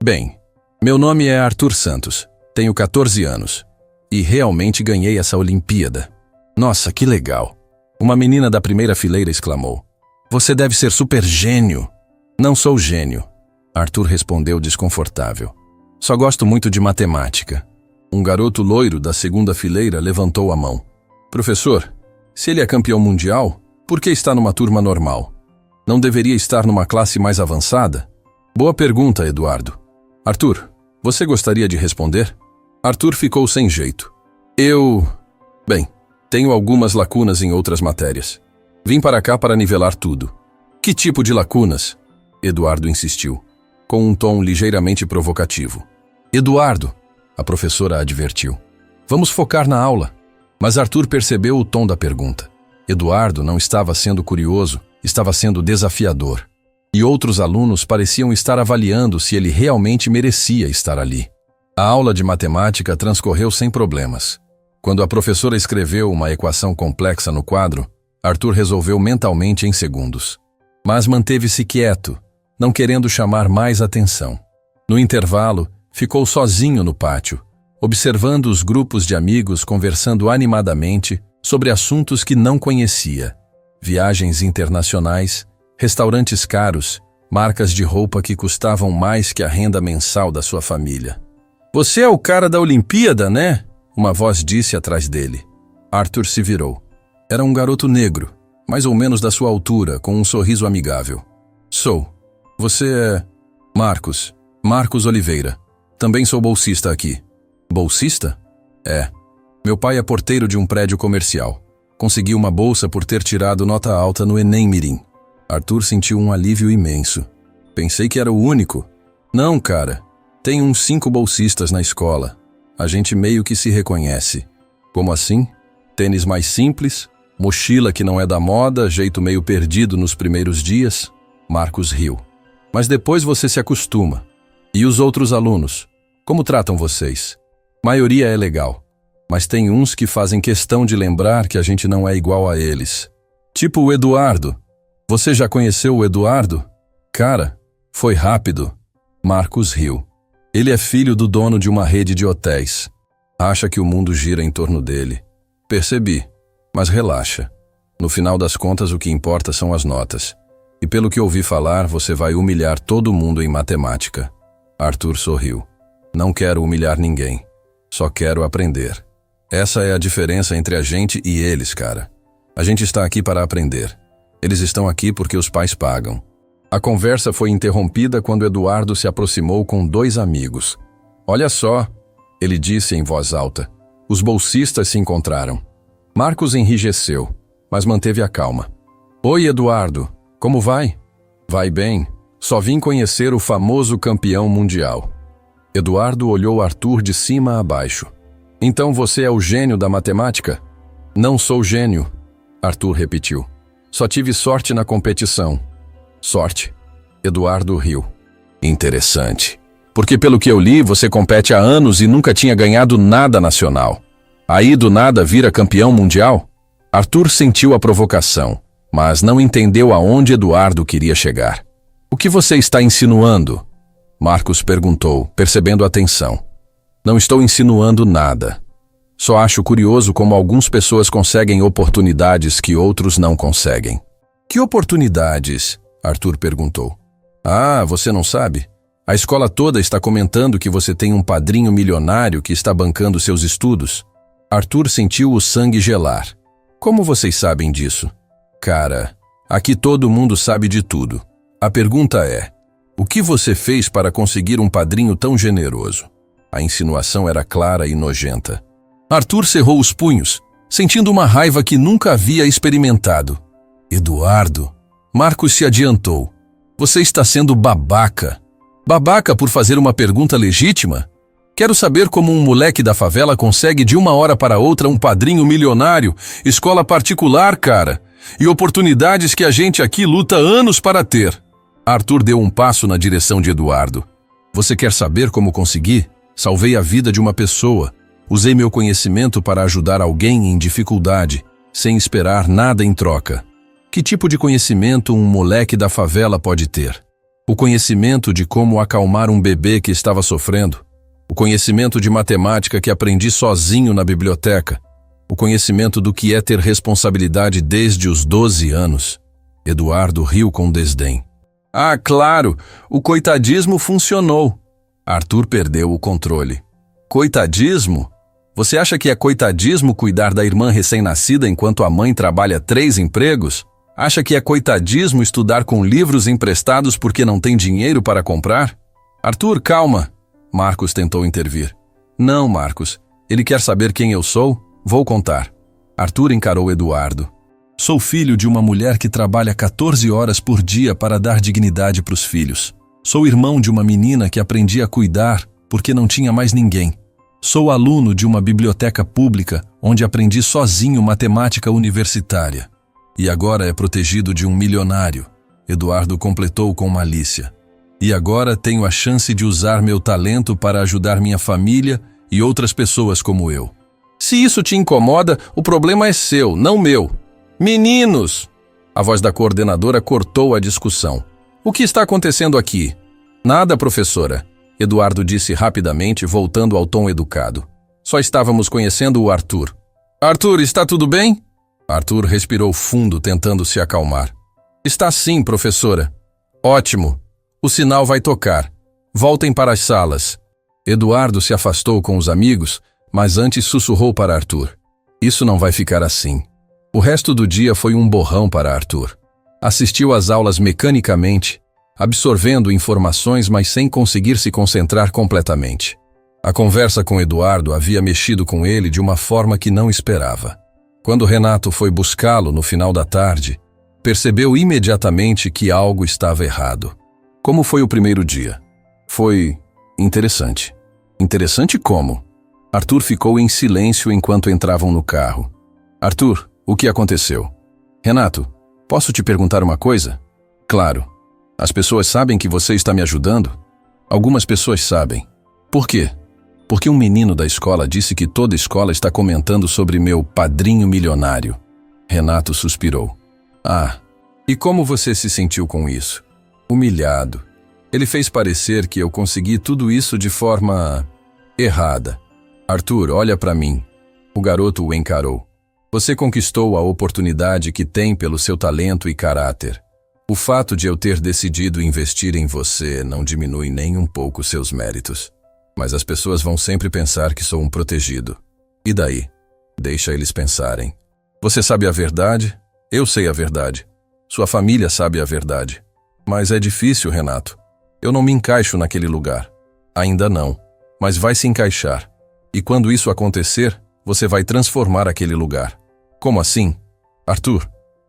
Speaker 1: Bem, meu nome é Arthur Santos, tenho 14 anos e realmente ganhei essa Olimpíada. Nossa, que legal! Uma menina da primeira fileira exclamou. Você deve ser super gênio. Não sou gênio, Arthur respondeu desconfortável. Só gosto muito de matemática. Um garoto loiro da segunda fileira levantou a mão. Professor, se ele é campeão mundial, por que está numa turma normal? Não deveria estar numa classe mais avançada? Boa pergunta, Eduardo. Arthur, você gostaria de responder? Arthur ficou sem jeito. Bem, tenho algumas lacunas em outras matérias. Vim para cá para nivelar tudo. Que tipo de lacunas? Eduardo insistiu, com um tom ligeiramente provocativo. Eduardo, a professora advertiu. Vamos focar na aula. Mas Arthur percebeu o tom da pergunta. Eduardo não estava sendo curioso, estava sendo desafiador. E outros alunos pareciam estar avaliando se ele realmente merecia estar ali. A aula de matemática transcorreu sem problemas. Quando a professora escreveu uma equação complexa no quadro, Arthur resolveu mentalmente em segundos. Mas manteve-se quieto, não querendo chamar mais atenção. No intervalo, ficou sozinho no pátio, observando os grupos de amigos conversando animadamente sobre assuntos que não conhecia. Viagens internacionais, restaurantes caros, marcas de roupa que custavam mais que a renda mensal da sua família. Você é o cara da Olimpíada, né? Uma voz disse atrás dele. Arthur se virou. Era um garoto negro, mais ou menos da sua altura, com um sorriso amigável. Sou. Você é... Marcos Oliveira. Também sou bolsista aqui. Bolsista? É. Meu pai é porteiro de um prédio comercial. Consegui uma bolsa por ter tirado nota alta no Enem Mirim. Arthur sentiu um alívio imenso. Pensei que era o único. Não, cara. Tem uns 5 bolsistas na escola. A gente meio que se reconhece. Como assim? Tênis mais simples, mochila que não é da moda, jeito meio perdido nos primeiros dias. Marcos riu. Mas depois você se acostuma. E os outros alunos? Como tratam vocês? Maioria é legal. Mas tem uns que fazem questão de lembrar que a gente não é igual a eles. Tipo o Eduardo. Você já conheceu o Eduardo? Cara, foi rápido. Marcos riu. Ele é filho do dono de uma rede de hotéis. Acha que o mundo gira em torno dele. Percebi, mas relaxa. No final das contas, o que importa são as notas. E pelo que ouvi falar, você vai humilhar todo mundo em matemática. Arthur sorriu. Não quero humilhar ninguém. Só quero aprender. Essa é a diferença entre a gente e eles, cara. A gente está aqui para aprender. Eles estão aqui porque os pais pagam. A conversa foi interrompida quando Eduardo se aproximou com 2 amigos. Olha só, ele disse em voz alta. Os bolsistas se encontraram. Marcos enrijeceu, mas manteve a calma. Oi, Eduardo, como vai? Vai bem, só vim conhecer o famoso campeão mundial. Eduardo olhou Arthur de cima a baixo. Então você é o gênio da matemática? Não sou gênio, Arthur repetiu. Só tive sorte na competição. Sorte? Eduardo riu. Interessante. Porque pelo que eu li, você compete há anos e nunca tinha ganhado nada nacional. Aí do nada vira campeão mundial? Arthur sentiu a provocação, mas não entendeu aonde Eduardo queria chegar. O que você está insinuando? Marcos perguntou, percebendo a tensão. Não estou insinuando nada. Só acho curioso como algumas pessoas conseguem oportunidades que outros não conseguem. Que oportunidades? Arthur perguntou. Ah, você não sabe? A escola toda está comentando que você tem um padrinho milionário que está bancando seus estudos. Arthur sentiu o sangue gelar. Como vocês sabem disso? Cara, aqui todo mundo sabe de tudo. A pergunta é, o que você fez para conseguir um padrinho tão generoso? A insinuação era clara e nojenta. Arthur cerrou os punhos, sentindo uma raiva que nunca havia experimentado. Eduardo, Marcos se adiantou. Você está sendo babaca. Babaca por fazer uma pergunta legítima? Quero saber como um moleque da favela consegue de uma hora para outra um padrinho milionário, escola particular, cara, e oportunidades que a gente aqui luta anos para ter. Arthur deu um passo na direção de Eduardo. Você quer saber como consegui? Salvei a vida de uma pessoa. Usei meu conhecimento para ajudar alguém em dificuldade, sem esperar nada em troca. Que tipo de conhecimento um moleque da favela pode ter? O conhecimento de como acalmar um bebê que estava sofrendo. O conhecimento de matemática que aprendi sozinho na biblioteca. O conhecimento do que é ter responsabilidade desde os 12 anos. Eduardo riu com desdém. Ah, claro, o coitadismo funcionou. Arthur perdeu o controle. Coitadismo? Você acha que é coitadismo cuidar da irmã recém-nascida enquanto a mãe trabalha 3 empregos? Acha que é coitadismo estudar com livros emprestados porque não tem dinheiro para comprar? Arthur, calma. Marcos tentou intervir. Não, Marcos. Ele quer saber quem eu sou? Vou contar. Arthur encarou Eduardo. Sou filho de uma mulher que trabalha 14 horas por dia para dar dignidade para os filhos. Sou irmão de uma menina que aprendi a cuidar porque não tinha mais ninguém. Sou aluno de uma biblioteca pública onde aprendi sozinho matemática universitária. E agora é protegido de um milionário. Eduardo completou com malícia. E agora tenho a chance de usar meu talento para ajudar minha família e outras pessoas como eu. Se isso te incomoda, o problema é seu, não meu. Meninos! A voz da coordenadora cortou a discussão. O que está acontecendo aqui? Nada, professora. Eduardo disse rapidamente, voltando ao tom educado. Só estávamos conhecendo o Arthur. Arthur, está tudo bem? Arthur respirou fundo, tentando se acalmar. Está sim, professora. Ótimo. O sinal vai tocar. Voltem para as salas. Eduardo se afastou com os amigos, mas antes sussurrou para Arthur. Isso não vai ficar assim. O resto do dia foi um borrão para Arthur. Assistiu às aulas mecanicamente, absorvendo informações, mas sem conseguir se concentrar completamente. A conversa com Eduardo havia mexido com ele de uma forma que não esperava. Quando Renato foi buscá-lo no final da tarde, percebeu imediatamente que algo estava errado. Como foi o primeiro dia? Foi interessante. Interessante como? Arthur ficou em silêncio enquanto entravam no carro. Arthur, o que aconteceu? Renato, posso te perguntar uma coisa? Claro. As pessoas sabem que você está me ajudando? Algumas pessoas sabem. Por quê? Porque um menino da escola disse que toda a escola está comentando sobre meu padrinho milionário. Renato suspirou. Ah, e como você se sentiu com isso? Humilhado. Ele fez parecer que eu consegui tudo isso de forma errada. Arthur, olha para mim. O garoto o encarou. Você conquistou a oportunidade que tem pelo seu talento e caráter. O fato de eu ter decidido investir em você não diminui nem um pouco seus méritos. Mas as pessoas vão sempre pensar que sou um protegido. E daí? Deixa eles pensarem. Você sabe a verdade? Eu sei a verdade. Sua família sabe a verdade. Mas é difícil, Renato. Eu não me encaixo naquele lugar. Ainda não. Mas vai se encaixar. E quando isso acontecer, você vai transformar aquele lugar. Como assim? Arthur,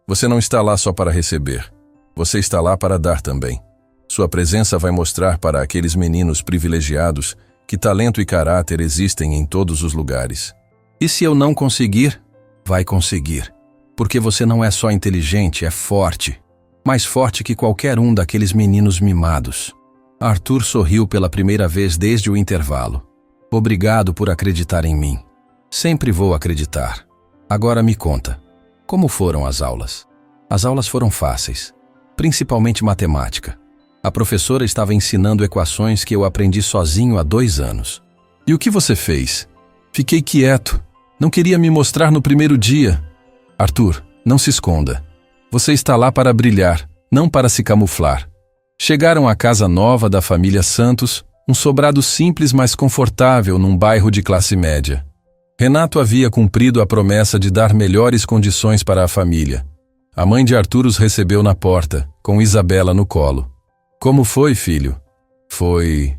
Speaker 1: você não está lá só para receber. Você está lá para dar também. Sua presença vai mostrar para aqueles meninos privilegiados que talento e caráter existem em todos os lugares. E se eu não conseguir? Vai conseguir. Porque você não é só inteligente, é forte. Mais forte que qualquer um daqueles meninos mimados. Arthur sorriu pela primeira vez desde o intervalo. Obrigado por acreditar em mim. Sempre vou acreditar. Agora me conta, como foram as aulas? As aulas foram fáceis, principalmente matemática. A professora estava ensinando equações que eu aprendi sozinho há 2 anos. E o que você fez? Fiquei quieto. Não queria me mostrar no primeiro dia. Arthur, não se esconda. Você está lá para brilhar, não para se camuflar. Chegaram à casa nova da família Santos, um sobrado simples mas confortável num bairro de classe média. Renato havia cumprido a promessa de dar melhores condições para a família. A mãe de Arthur os recebeu na porta, com Isabela no colo. Como foi, filho? Foi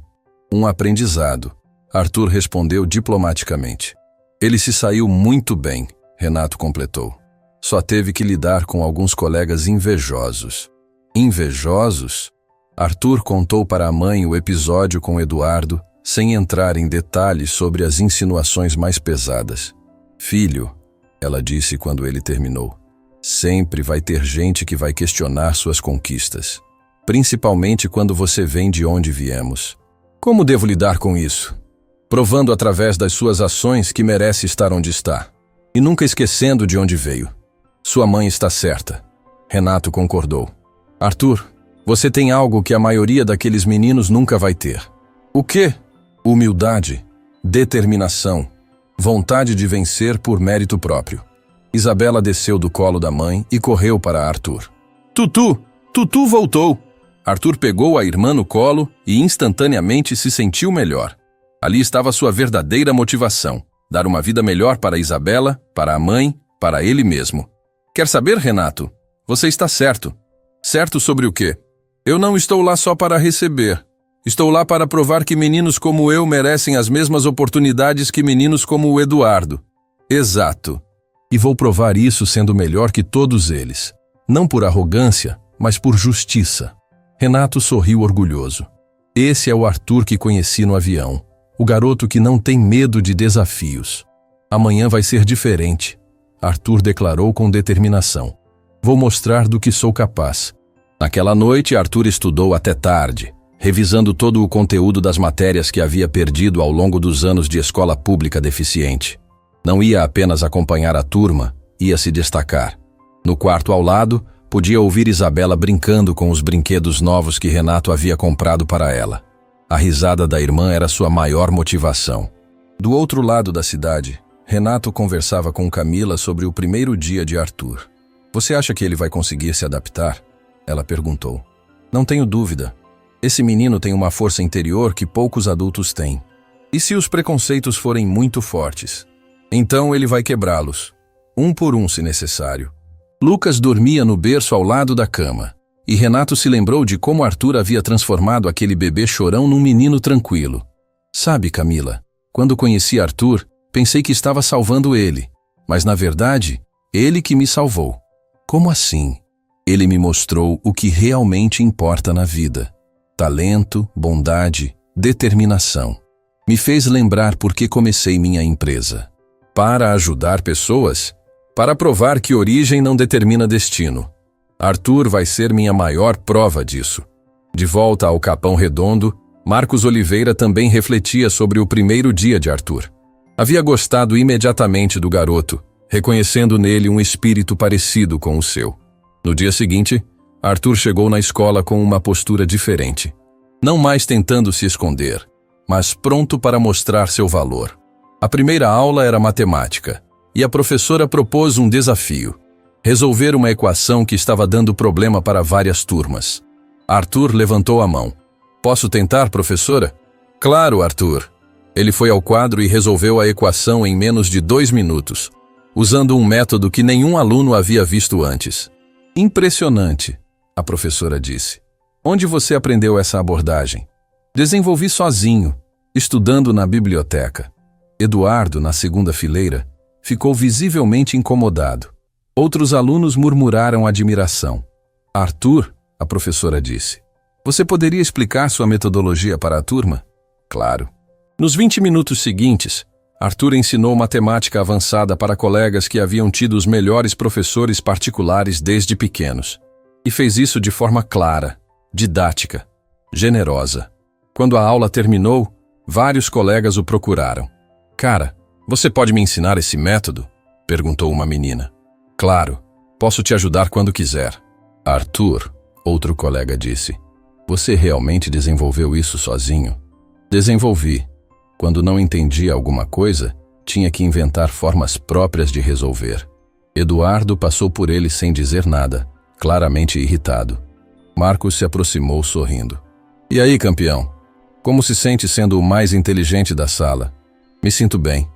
Speaker 1: um aprendizado. Arthur respondeu diplomaticamente. Ele se saiu muito bem, Renato completou. Só teve que lidar com alguns colegas invejosos. Invejosos? Arthur contou para a mãe o episódio com Eduardo, sem entrar em detalhes sobre as insinuações mais pesadas. Filho, ela disse quando ele terminou, sempre vai ter gente que vai questionar suas conquistas, principalmente quando você vem de onde viemos. Como devo lidar com isso? Provando através das suas ações que merece estar onde está, e nunca esquecendo de onde veio. Sua mãe está certa. Renato concordou. Arthur, você tem algo que a maioria daqueles meninos nunca vai ter. O quê? Humildade, determinação, vontade de vencer por mérito próprio. Isabela desceu do colo da mãe e correu para Arthur. Tutu voltou! Arthur pegou a irmã no colo e instantaneamente se sentiu melhor. Ali estava sua verdadeira motivação, dar uma vida melhor para Isabela, para a mãe, para ele mesmo. Quer saber, Renato? Você está certo. Certo sobre o quê? Eu não estou lá só para receber. Estou lá para provar que meninos como eu merecem as mesmas oportunidades que meninos como o Eduardo. Exato. E vou provar isso sendo melhor que todos eles. Não por arrogância, mas por justiça. Renato sorriu orgulhoso. Esse é o Arthur que conheci no avião. O garoto que não tem medo de desafios. Amanhã vai ser diferente. Arthur declarou com determinação. Vou mostrar do que sou capaz. Naquela noite, Arthur estudou até tarde, revisando todo o conteúdo das matérias que havia perdido ao longo dos anos de escola pública deficiente. Não ia apenas acompanhar a turma, ia se destacar. No quarto ao lado, podia ouvir Isabela brincando com os brinquedos novos que Renato havia comprado para ela. A risada da irmã era sua maior motivação. Do outro lado da cidade, Renato conversava com Camila sobre o primeiro dia de Arthur. Você acha que ele vai conseguir se adaptar? Ela perguntou. Não tenho dúvida. Esse menino tem uma força interior que poucos adultos têm. E se os preconceitos forem muito fortes? Então ele vai quebrá-los, um por um se necessário. Lucas dormia no berço ao lado da cama, e Renato se lembrou de como Arthur havia transformado aquele bebê chorão num menino tranquilo. Sabe, Camila, quando conheci Arthur, pensei que estava salvando ele, mas na verdade, ele que me salvou. Como assim? Ele me mostrou o que realmente importa na vida. Talento, bondade, determinação. Me fez lembrar por que comecei minha empresa. Para ajudar pessoas? Para provar que origem não determina destino. Arthur vai ser minha maior prova disso. De volta ao Capão Redondo, Marcos Oliveira também refletia sobre o primeiro dia de Arthur. Havia gostado imediatamente do garoto, reconhecendo nele um espírito parecido com o seu. No dia seguinte, Arthur chegou na escola com uma postura diferente. Não mais tentando se esconder, mas pronto para mostrar seu valor. A primeira aula era matemática, e a professora propôs um desafio: resolver uma equação que estava dando problema para várias turmas. Arthur levantou a mão. Posso tentar, professora? Claro, Arthur. Ele foi ao quadro e resolveu a equação em menos de 2 minutos, usando um método que nenhum aluno havia visto antes. Impressionante, a professora disse. Onde você aprendeu essa abordagem? Desenvolvi sozinho, estudando na biblioteca. Eduardo, na segunda fileira, ficou visivelmente incomodado. Outros alunos murmuraram admiração. Arthur, a professora disse, você poderia explicar sua metodologia para a turma? Claro. Nos 20 minutos seguintes, Arthur ensinou matemática avançada para colegas que haviam tido os melhores professores particulares desde pequenos. E fez isso de forma clara, didática, generosa. Quando a aula terminou, vários colegas o procuraram. Cara, você pode me ensinar esse método? Perguntou uma menina. Claro, posso te ajudar quando quiser. Arthur, outro colega disse, você realmente desenvolveu isso sozinho? Desenvolvi. Quando não entendia alguma coisa, tinha que inventar formas próprias de resolver. Eduardo passou por ele sem dizer nada, claramente irritado. Marcos se aproximou sorrindo. E aí, campeão? Como se sente sendo o mais inteligente da sala? Me sinto bem,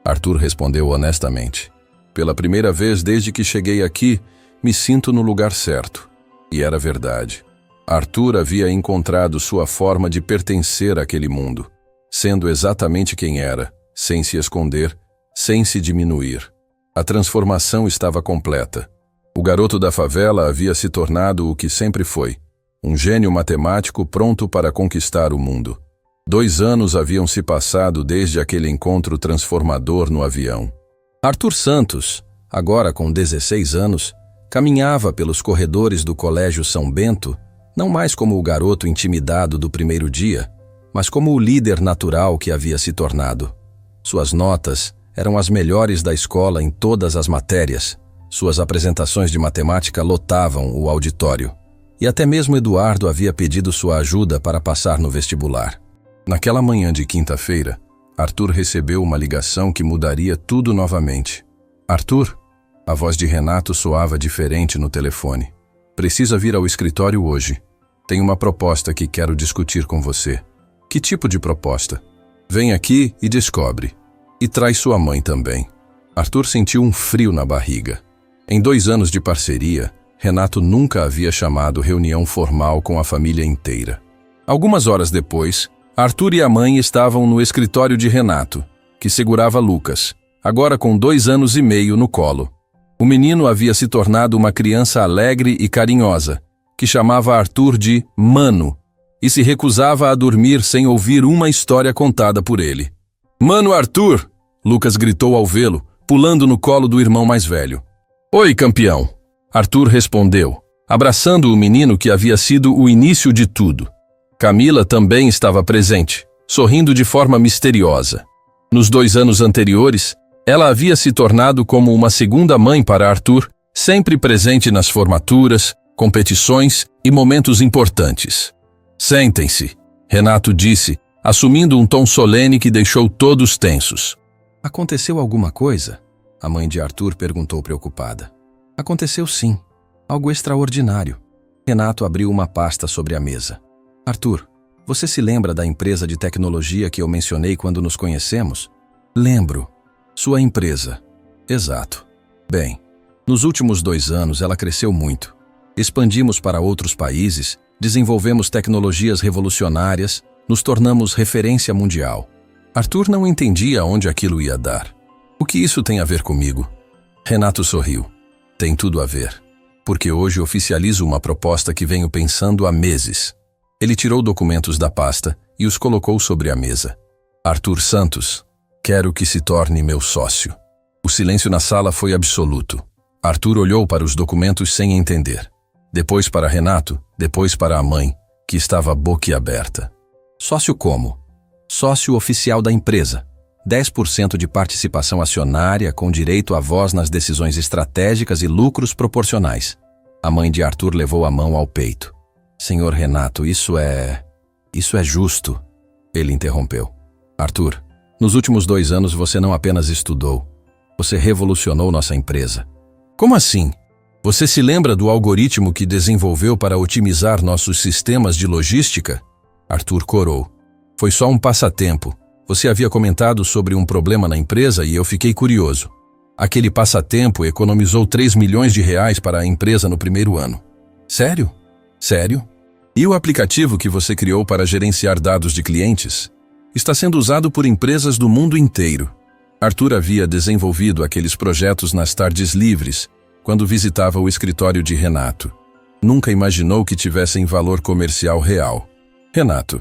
Speaker 1: Arthur respondeu honestamente. Pela primeira vez desde que cheguei aqui, me sinto no lugar certo. E era verdade. Arthur havia encontrado sua forma de pertencer àquele mundo. sendo exatamente quem era, sem se esconder, sem se diminuir. A transformação estava completa. O garoto da favela havia se tornado o que sempre foi, um gênio matemático pronto para conquistar o mundo. 2 anos haviam se passado desde aquele encontro transformador no avião. Arthur Santos, agora com 16 anos, caminhava pelos corredores do Colégio São Bento, não mais como o garoto intimidado do primeiro dia, mas como o líder natural que havia se tornado. Suas notas eram as melhores da escola em todas as matérias. Suas apresentações de matemática lotavam o auditório. E até mesmo Eduardo havia pedido sua ajuda para passar no vestibular. Naquela manhã de quinta-feira, Arthur recebeu uma ligação que mudaria tudo novamente. Arthur? A voz de Renato soava diferente no telefone. Precisa vir ao escritório hoje. Tenho uma proposta que quero discutir com você. Que tipo de proposta? Vem aqui e descobre. E traz sua mãe também. Arthur sentiu um frio na barriga. Em 2 anos de parceria, Renato nunca havia chamado reunião formal com a família inteira. Algumas horas depois, Arthur e a mãe estavam no escritório de Renato, que segurava Lucas, agora com 2 anos e meio no colo. O menino havia se tornado uma criança alegre e carinhosa, que chamava Arthur de Mano, e se recusava a dormir sem ouvir uma história contada por ele. "Mano Arthur!" Lucas gritou ao vê-lo, pulando no colo do irmão mais velho. "Oi, campeão!" Arthur respondeu, abraçando o menino que havia sido o início de tudo. Camila também estava presente, sorrindo de forma misteriosa. Nos 2 anos anteriores, ela havia se tornado como uma segunda mãe para Arthur, sempre presente nas formaturas, competições e momentos importantes. "Sentem-se", Renato disse, assumindo um tom solene que deixou todos tensos. "Aconteceu alguma coisa?" A mãe de Arthur perguntou preocupada. "Aconteceu sim. Algo extraordinário." Renato abriu uma pasta sobre a mesa. "Arthur, você se lembra da empresa de tecnologia que eu mencionei quando nos conhecemos?" "Lembro. Sua empresa." "Exato. Bem, nos últimos 2 anos ela cresceu muito. Expandimos para outros países, desenvolvemos tecnologias revolucionárias, nos tornamos referência mundial." Arthur não entendia onde aquilo ia dar. "O que isso tem a ver comigo?" Renato sorriu. "Tem tudo a ver, porque hoje oficializo uma proposta que venho pensando há meses." Ele tirou documentos da pasta e os colocou sobre a mesa. "Arthur Santos, quero que se torne meu sócio." O silêncio na sala foi absoluto. Arthur olhou para os documentos sem entender. Depois para Renato, depois para a mãe, que estava boquiaberta. "Sócio como?" "Sócio oficial da empresa. 10% de participação acionária com direito à voz nas decisões estratégicas e lucros proporcionais." A mãe de Arthur levou a mão ao peito. "Senhor Renato, isso é justo." Ele interrompeu. "Arthur, nos últimos 2 anos você não apenas estudou, você revolucionou nossa empresa." "Como assim? Você se lembra do algoritmo que desenvolveu para otimizar nossos sistemas de logística?" Arthur corou. "Foi só um passatempo. Você havia comentado sobre um problema na empresa e eu fiquei curioso. Aquele passatempo economizou 3 milhões de reais para a empresa no primeiro ano." "Sério? Sério? E o aplicativo que você criou para gerenciar dados de clientes? Está sendo usado por empresas do mundo inteiro." Arthur havia desenvolvido aqueles projetos nas tardes livres, quando visitava o escritório de Renato. Nunca imaginou que tivessem valor comercial real. "Renato,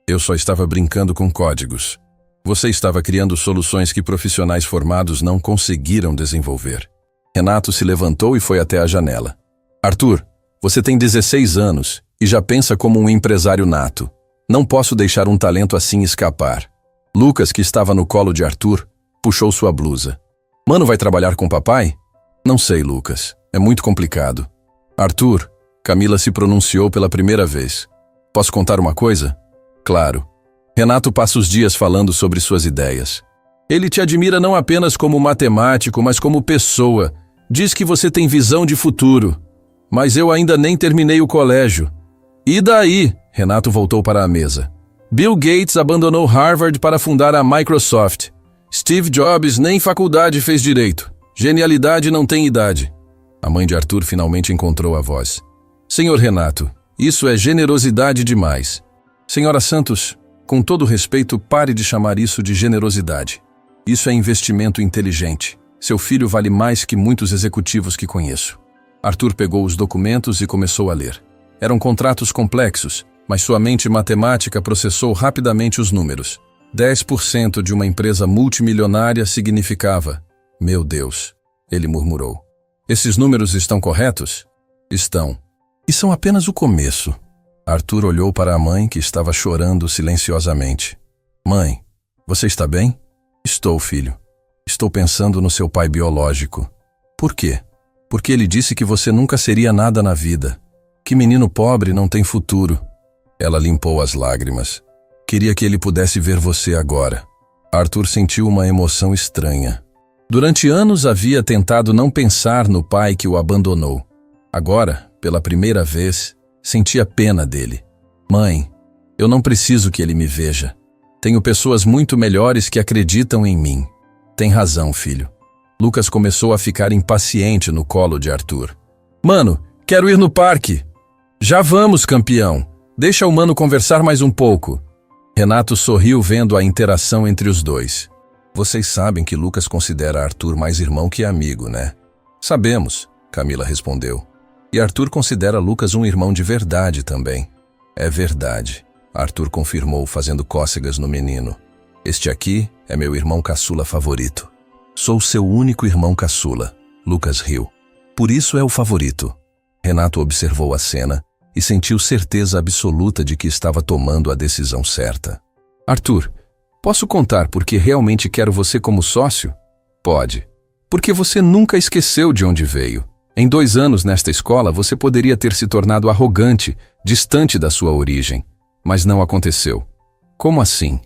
Speaker 1: eu só estava brincando com códigos. Você estava criando soluções que profissionais formados não conseguiram desenvolver." Renato se levantou e foi até a janela. "Arthur, você tem 16 anos e já pensa como um empresário nato. Não posso deixar um talento assim escapar." Lucas, que estava no colo de Arthur, puxou sua blusa. "Mano vai trabalhar com papai?" "Não sei, Lucas. É muito complicado." "Arthur," Camila se pronunciou pela primeira vez. "Posso contar uma coisa?" "Claro." Renato passa os dias falando sobre suas ideias. "Ele te admira não apenas como matemático, mas como pessoa. Diz que você tem visão de futuro. Mas eu ainda nem terminei o colégio." "E daí?" Renato voltou para a mesa. "Bill Gates abandonou Harvard para fundar a Microsoft. Steve Jobs nem faculdade fez direito. Genialidade não tem idade." A mãe de Arthur finalmente encontrou a voz. "Senhor Renato, isso é generosidade demais." "Senhora Santos, Com todo respeito, pare de chamar isso de generosidade. Isso é investimento inteligente. Seu filho vale mais que muitos executivos que conheço. Arthur pegou os documentos e começou a ler. Eram contratos complexos, mas sua mente matemática processou rapidamente os números. 10% de uma empresa multimilionária significava... Meu Deus, ele murmurou. Esses números estão corretos? Estão. E são apenas o começo. Arthur olhou para a mãe, que estava chorando silenciosamente. Mãe, você está bem? Estou, filho. Estou pensando no seu pai biológico. Por quê? Porque ele disse que você nunca seria nada na vida. Que menino pobre não tem futuro. Ela limpou as lágrimas. Queria que ele pudesse ver você agora. Arthur sentiu uma emoção estranha. Durante anos havia tentado não pensar no pai que o abandonou. Agora, pela primeira vez, sentia pena dele. Mãe, eu não preciso que ele me veja. Tenho pessoas muito melhores que acreditam em mim. Tem razão, filho. Lucas começou a ficar impaciente no colo de Arthur. Mano, quero ir no parque. Já vamos, campeão. Deixa o mano conversar mais um pouco. Renato sorriu vendo a interação entre os dois. Vocês sabem que Lucas considera Arthur mais irmão que amigo, né? Sabemos, Camila respondeu. E Arthur considera Lucas um irmão de verdade também. É verdade, Arthur confirmou, fazendo cócegas no menino. Este aqui é meu irmão caçula favorito. Sou seu único irmão caçula. Lucas riu. Por isso é o favorito. Renato observou a cena e sentiu certeza absoluta de que estava tomando a decisão certa. Arthur, posso contar porque realmente quero você como sócio? Pode. Porque você nunca esqueceu de onde veio. Em 2 anos nesta escola, você poderia ter se tornado arrogante, distante da sua origem. Mas não aconteceu. Como assim?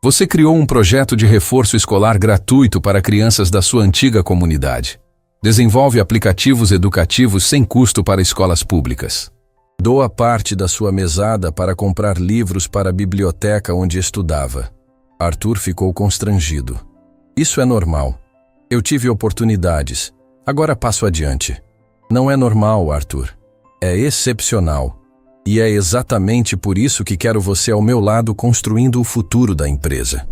Speaker 1: Você criou um projeto de reforço escolar gratuito para crianças da sua antiga comunidade. Desenvolve aplicativos educativos sem custo para escolas públicas. Doa parte da sua mesada para comprar livros para a biblioteca onde estudava. Arthur ficou constrangido. Isso é normal. Eu tive oportunidades. Agora passo adiante. Não é normal, Arthur. É excepcional. E é exatamente por isso que quero você ao meu lado construindo o futuro da empresa.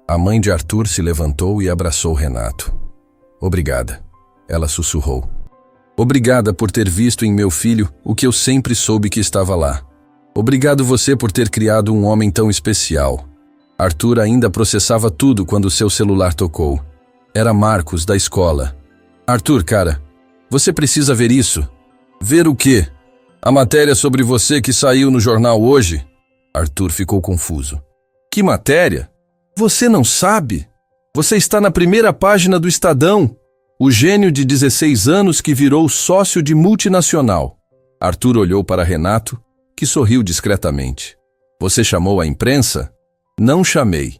Speaker 1: A mãe de Arthur se levantou e abraçou Renato. Obrigada. Ela sussurrou. Obrigada por ter visto em meu filho o que eu sempre soube que estava lá. Obrigado você por ter criado um homem tão especial. Arthur ainda processava tudo quando seu celular tocou. Era Marcos, da escola. Arthur, cara, você precisa ver isso. Ver o quê? A matéria sobre você que saiu no jornal hoje? Arthur ficou confuso. Que matéria? Você não sabe? Você está na primeira página do Estadão. O gênio de 16 anos que virou sócio de multinacional. Arthur olhou para Renato, que sorriu discretamente. Você chamou a imprensa? Não chamei.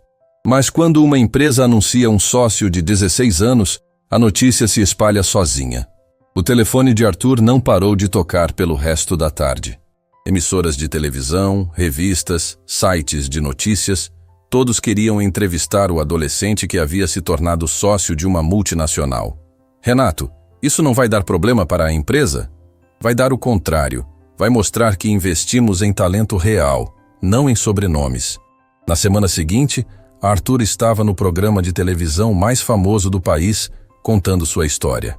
Speaker 1: Mas quando uma empresa anuncia um sócio de 16 anos, a notícia se espalha sozinha. O telefone de Arthur não parou de tocar pelo resto da tarde. Emissoras de televisão, revistas, sites de notícias, todos queriam entrevistar o adolescente que havia se tornado sócio de uma multinacional. Renato, isso não vai dar problema para a empresa? Vai dar o contrário. Vai mostrar que investimos em talento real, não em sobrenomes. Na semana seguinte, Arthur estava no programa de televisão mais famoso do país, contando sua história.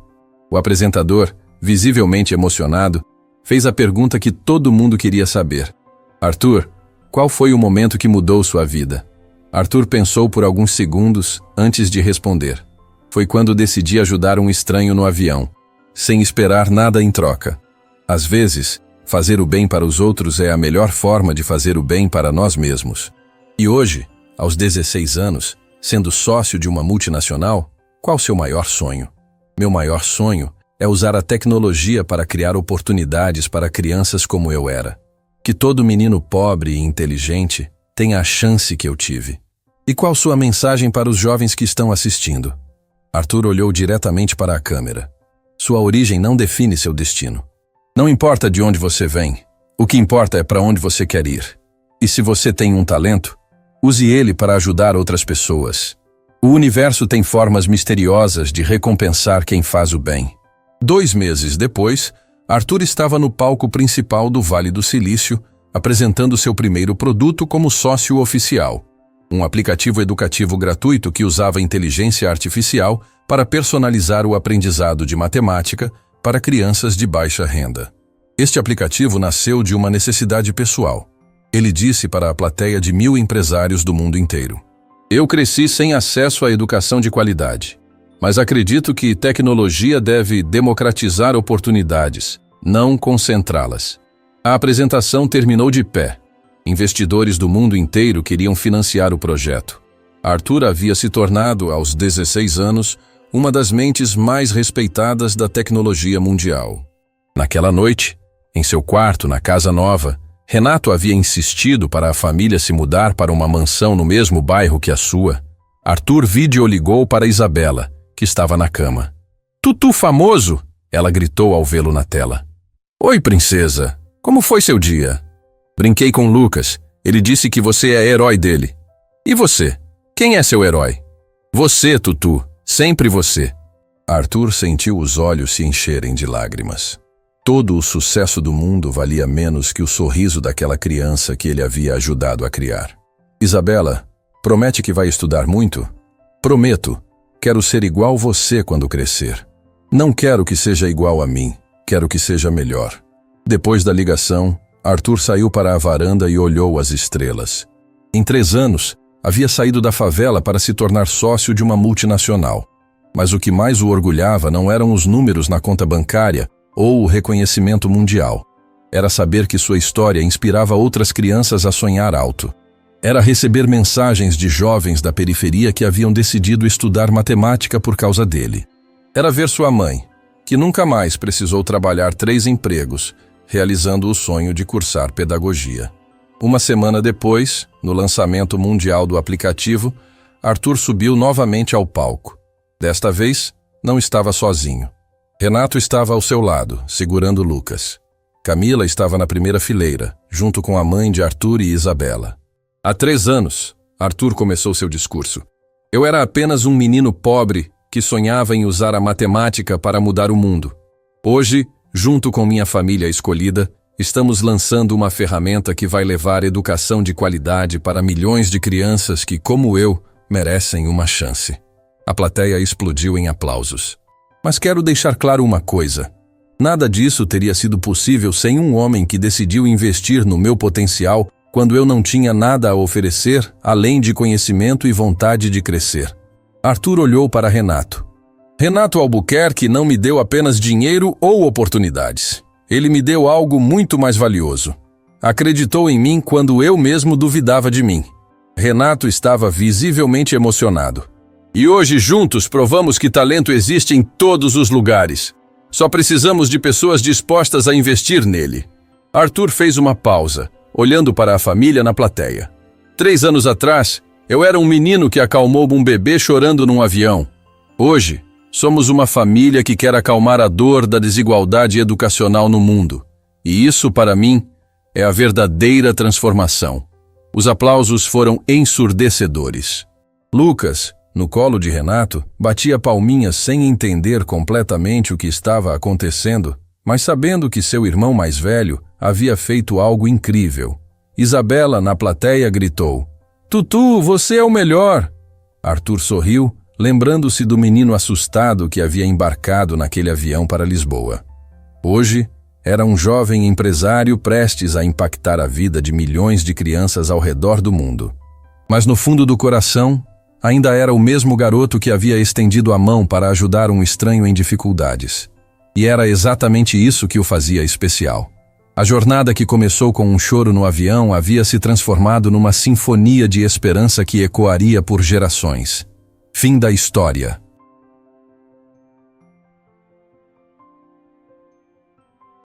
Speaker 1: O apresentador, visivelmente emocionado, fez a pergunta que todo mundo queria saber. Arthur, qual foi o momento que mudou sua vida? Arthur pensou por alguns segundos antes de responder. Foi quando decidi ajudar um estranho no avião, sem esperar nada em troca. Às vezes, fazer o bem para os outros é a melhor forma de fazer o bem para nós mesmos. E hoje, aos 16 anos, sendo sócio de uma multinacional, qual seu maior sonho? Meu maior sonho é usar a tecnologia para criar oportunidades para crianças como eu era. Que todo menino pobre e inteligente tenha a chance que eu tive. E qual sua mensagem para os jovens que estão assistindo? Arthur olhou diretamente para a câmera. Sua origem não define seu destino. Não importa de onde você vem, o que importa é para onde você quer ir. E se você tem um talento, use ele para ajudar outras pessoas. O universo tem formas misteriosas de recompensar quem faz o bem. 2 meses depois, Arthur estava no palco principal do Vale do Silício, apresentando seu primeiro produto como sócio oficial, um aplicativo educativo gratuito que usava inteligência artificial para personalizar o aprendizado de matemática para crianças de baixa renda. Este aplicativo nasceu de uma necessidade pessoal. Ele disse para a plateia de 1000 empresários do mundo inteiro: "Eu cresci sem acesso à educação de qualidade, mas acredito que tecnologia deve democratizar oportunidades, não concentrá-las." A apresentação terminou de pé. Investidores do mundo inteiro queriam financiar o projeto. Arthur havia se tornado, aos 16 anos, uma das mentes mais respeitadas da tecnologia mundial. Naquela noite, em seu quarto na casa nova, Renato havia insistido para a família se mudar para uma mansão no mesmo bairro que a sua. Arthur videoligou para Isabela, que estava na cama. "Tutu famoso!" ela gritou ao vê-lo na tela. "Oi, princesa. Como foi seu dia?" "Brinquei com Lucas. Ele disse que você é herói dele." "E você? Quem é seu herói?" "Você, Tutu. Sempre você." Arthur sentiu os olhos se encherem de lágrimas. Todo o sucesso do mundo valia menos que o sorriso daquela criança que ele havia ajudado a criar. "Isabela, promete que vai estudar muito?" "Prometo. Quero ser igual você quando crescer. Não quero que seja igual a mim. Quero que seja melhor." Depois da ligação, Arthur saiu para a varanda e olhou as estrelas. Em 3 anos, havia saído da favela para se tornar sócio de uma multinacional. Mas o que mais o orgulhava não eram os números na conta bancária ou o reconhecimento mundial. Era saber que sua história inspirava outras crianças a sonhar alto. Era receber mensagens de jovens da periferia que haviam decidido estudar matemática por causa dele. Era ver sua mãe, que nunca mais precisou trabalhar 3 empregos, realizando o sonho de cursar pedagogia. Uma semana depois, no lançamento mundial do aplicativo, Arthur subiu novamente ao palco. Desta vez, não estava sozinho. Renato estava ao seu lado, segurando Lucas. Camila estava na primeira fileira, junto com a mãe de Arthur e Isabela. "Há 3 anos, Arthur começou seu discurso. Eu era apenas um menino pobre que sonhava em usar a matemática para mudar o mundo. Hoje, junto com minha família escolhida, estamos lançando uma ferramenta que vai levar educação de qualidade para milhões de crianças que, como eu, merecem uma chance." A plateia explodiu em aplausos. Mas quero deixar claro uma coisa. Nada disso teria sido possível sem um homem que decidiu investir no meu potencial quando eu não tinha nada a oferecer, além de conhecimento e vontade de crescer. Arthur olhou para Renato. "Renato Albuquerque não me deu apenas dinheiro ou oportunidades. Ele me deu algo muito mais valioso. Acreditou em mim quando eu mesmo duvidava de mim." Renato estava visivelmente emocionado. "E hoje juntos provamos que talento existe em todos os lugares. Só precisamos de pessoas dispostas a investir nele." Arthur fez uma pausa, olhando para a família na plateia. 3 anos atrás, eu era um menino que acalmou um bebê chorando num avião. Hoje, somos uma família que quer acalmar a dor da desigualdade educacional no mundo. E isso, para mim, é a verdadeira transformação. Os aplausos foram ensurdecedores. Lucas, no colo de Renato, batia palminhas sem entender completamente o que estava acontecendo, mas sabendo que seu irmão mais velho havia feito algo incrível. Isabela, na plateia, gritou: "Tutu, você é o melhor!" Arthur sorriu, lembrando-se do menino assustado que havia embarcado naquele avião para Lisboa. Hoje, era um jovem empresário prestes a impactar a vida de milhões de crianças ao redor do mundo. Mas no fundo do coração, ainda era o mesmo garoto que havia estendido a mão para ajudar um estranho em dificuldades. E era exatamente isso que o fazia especial. A jornada que começou com um choro no avião havia se transformado numa sinfonia de esperança que ecoaria por gerações. Fim da história.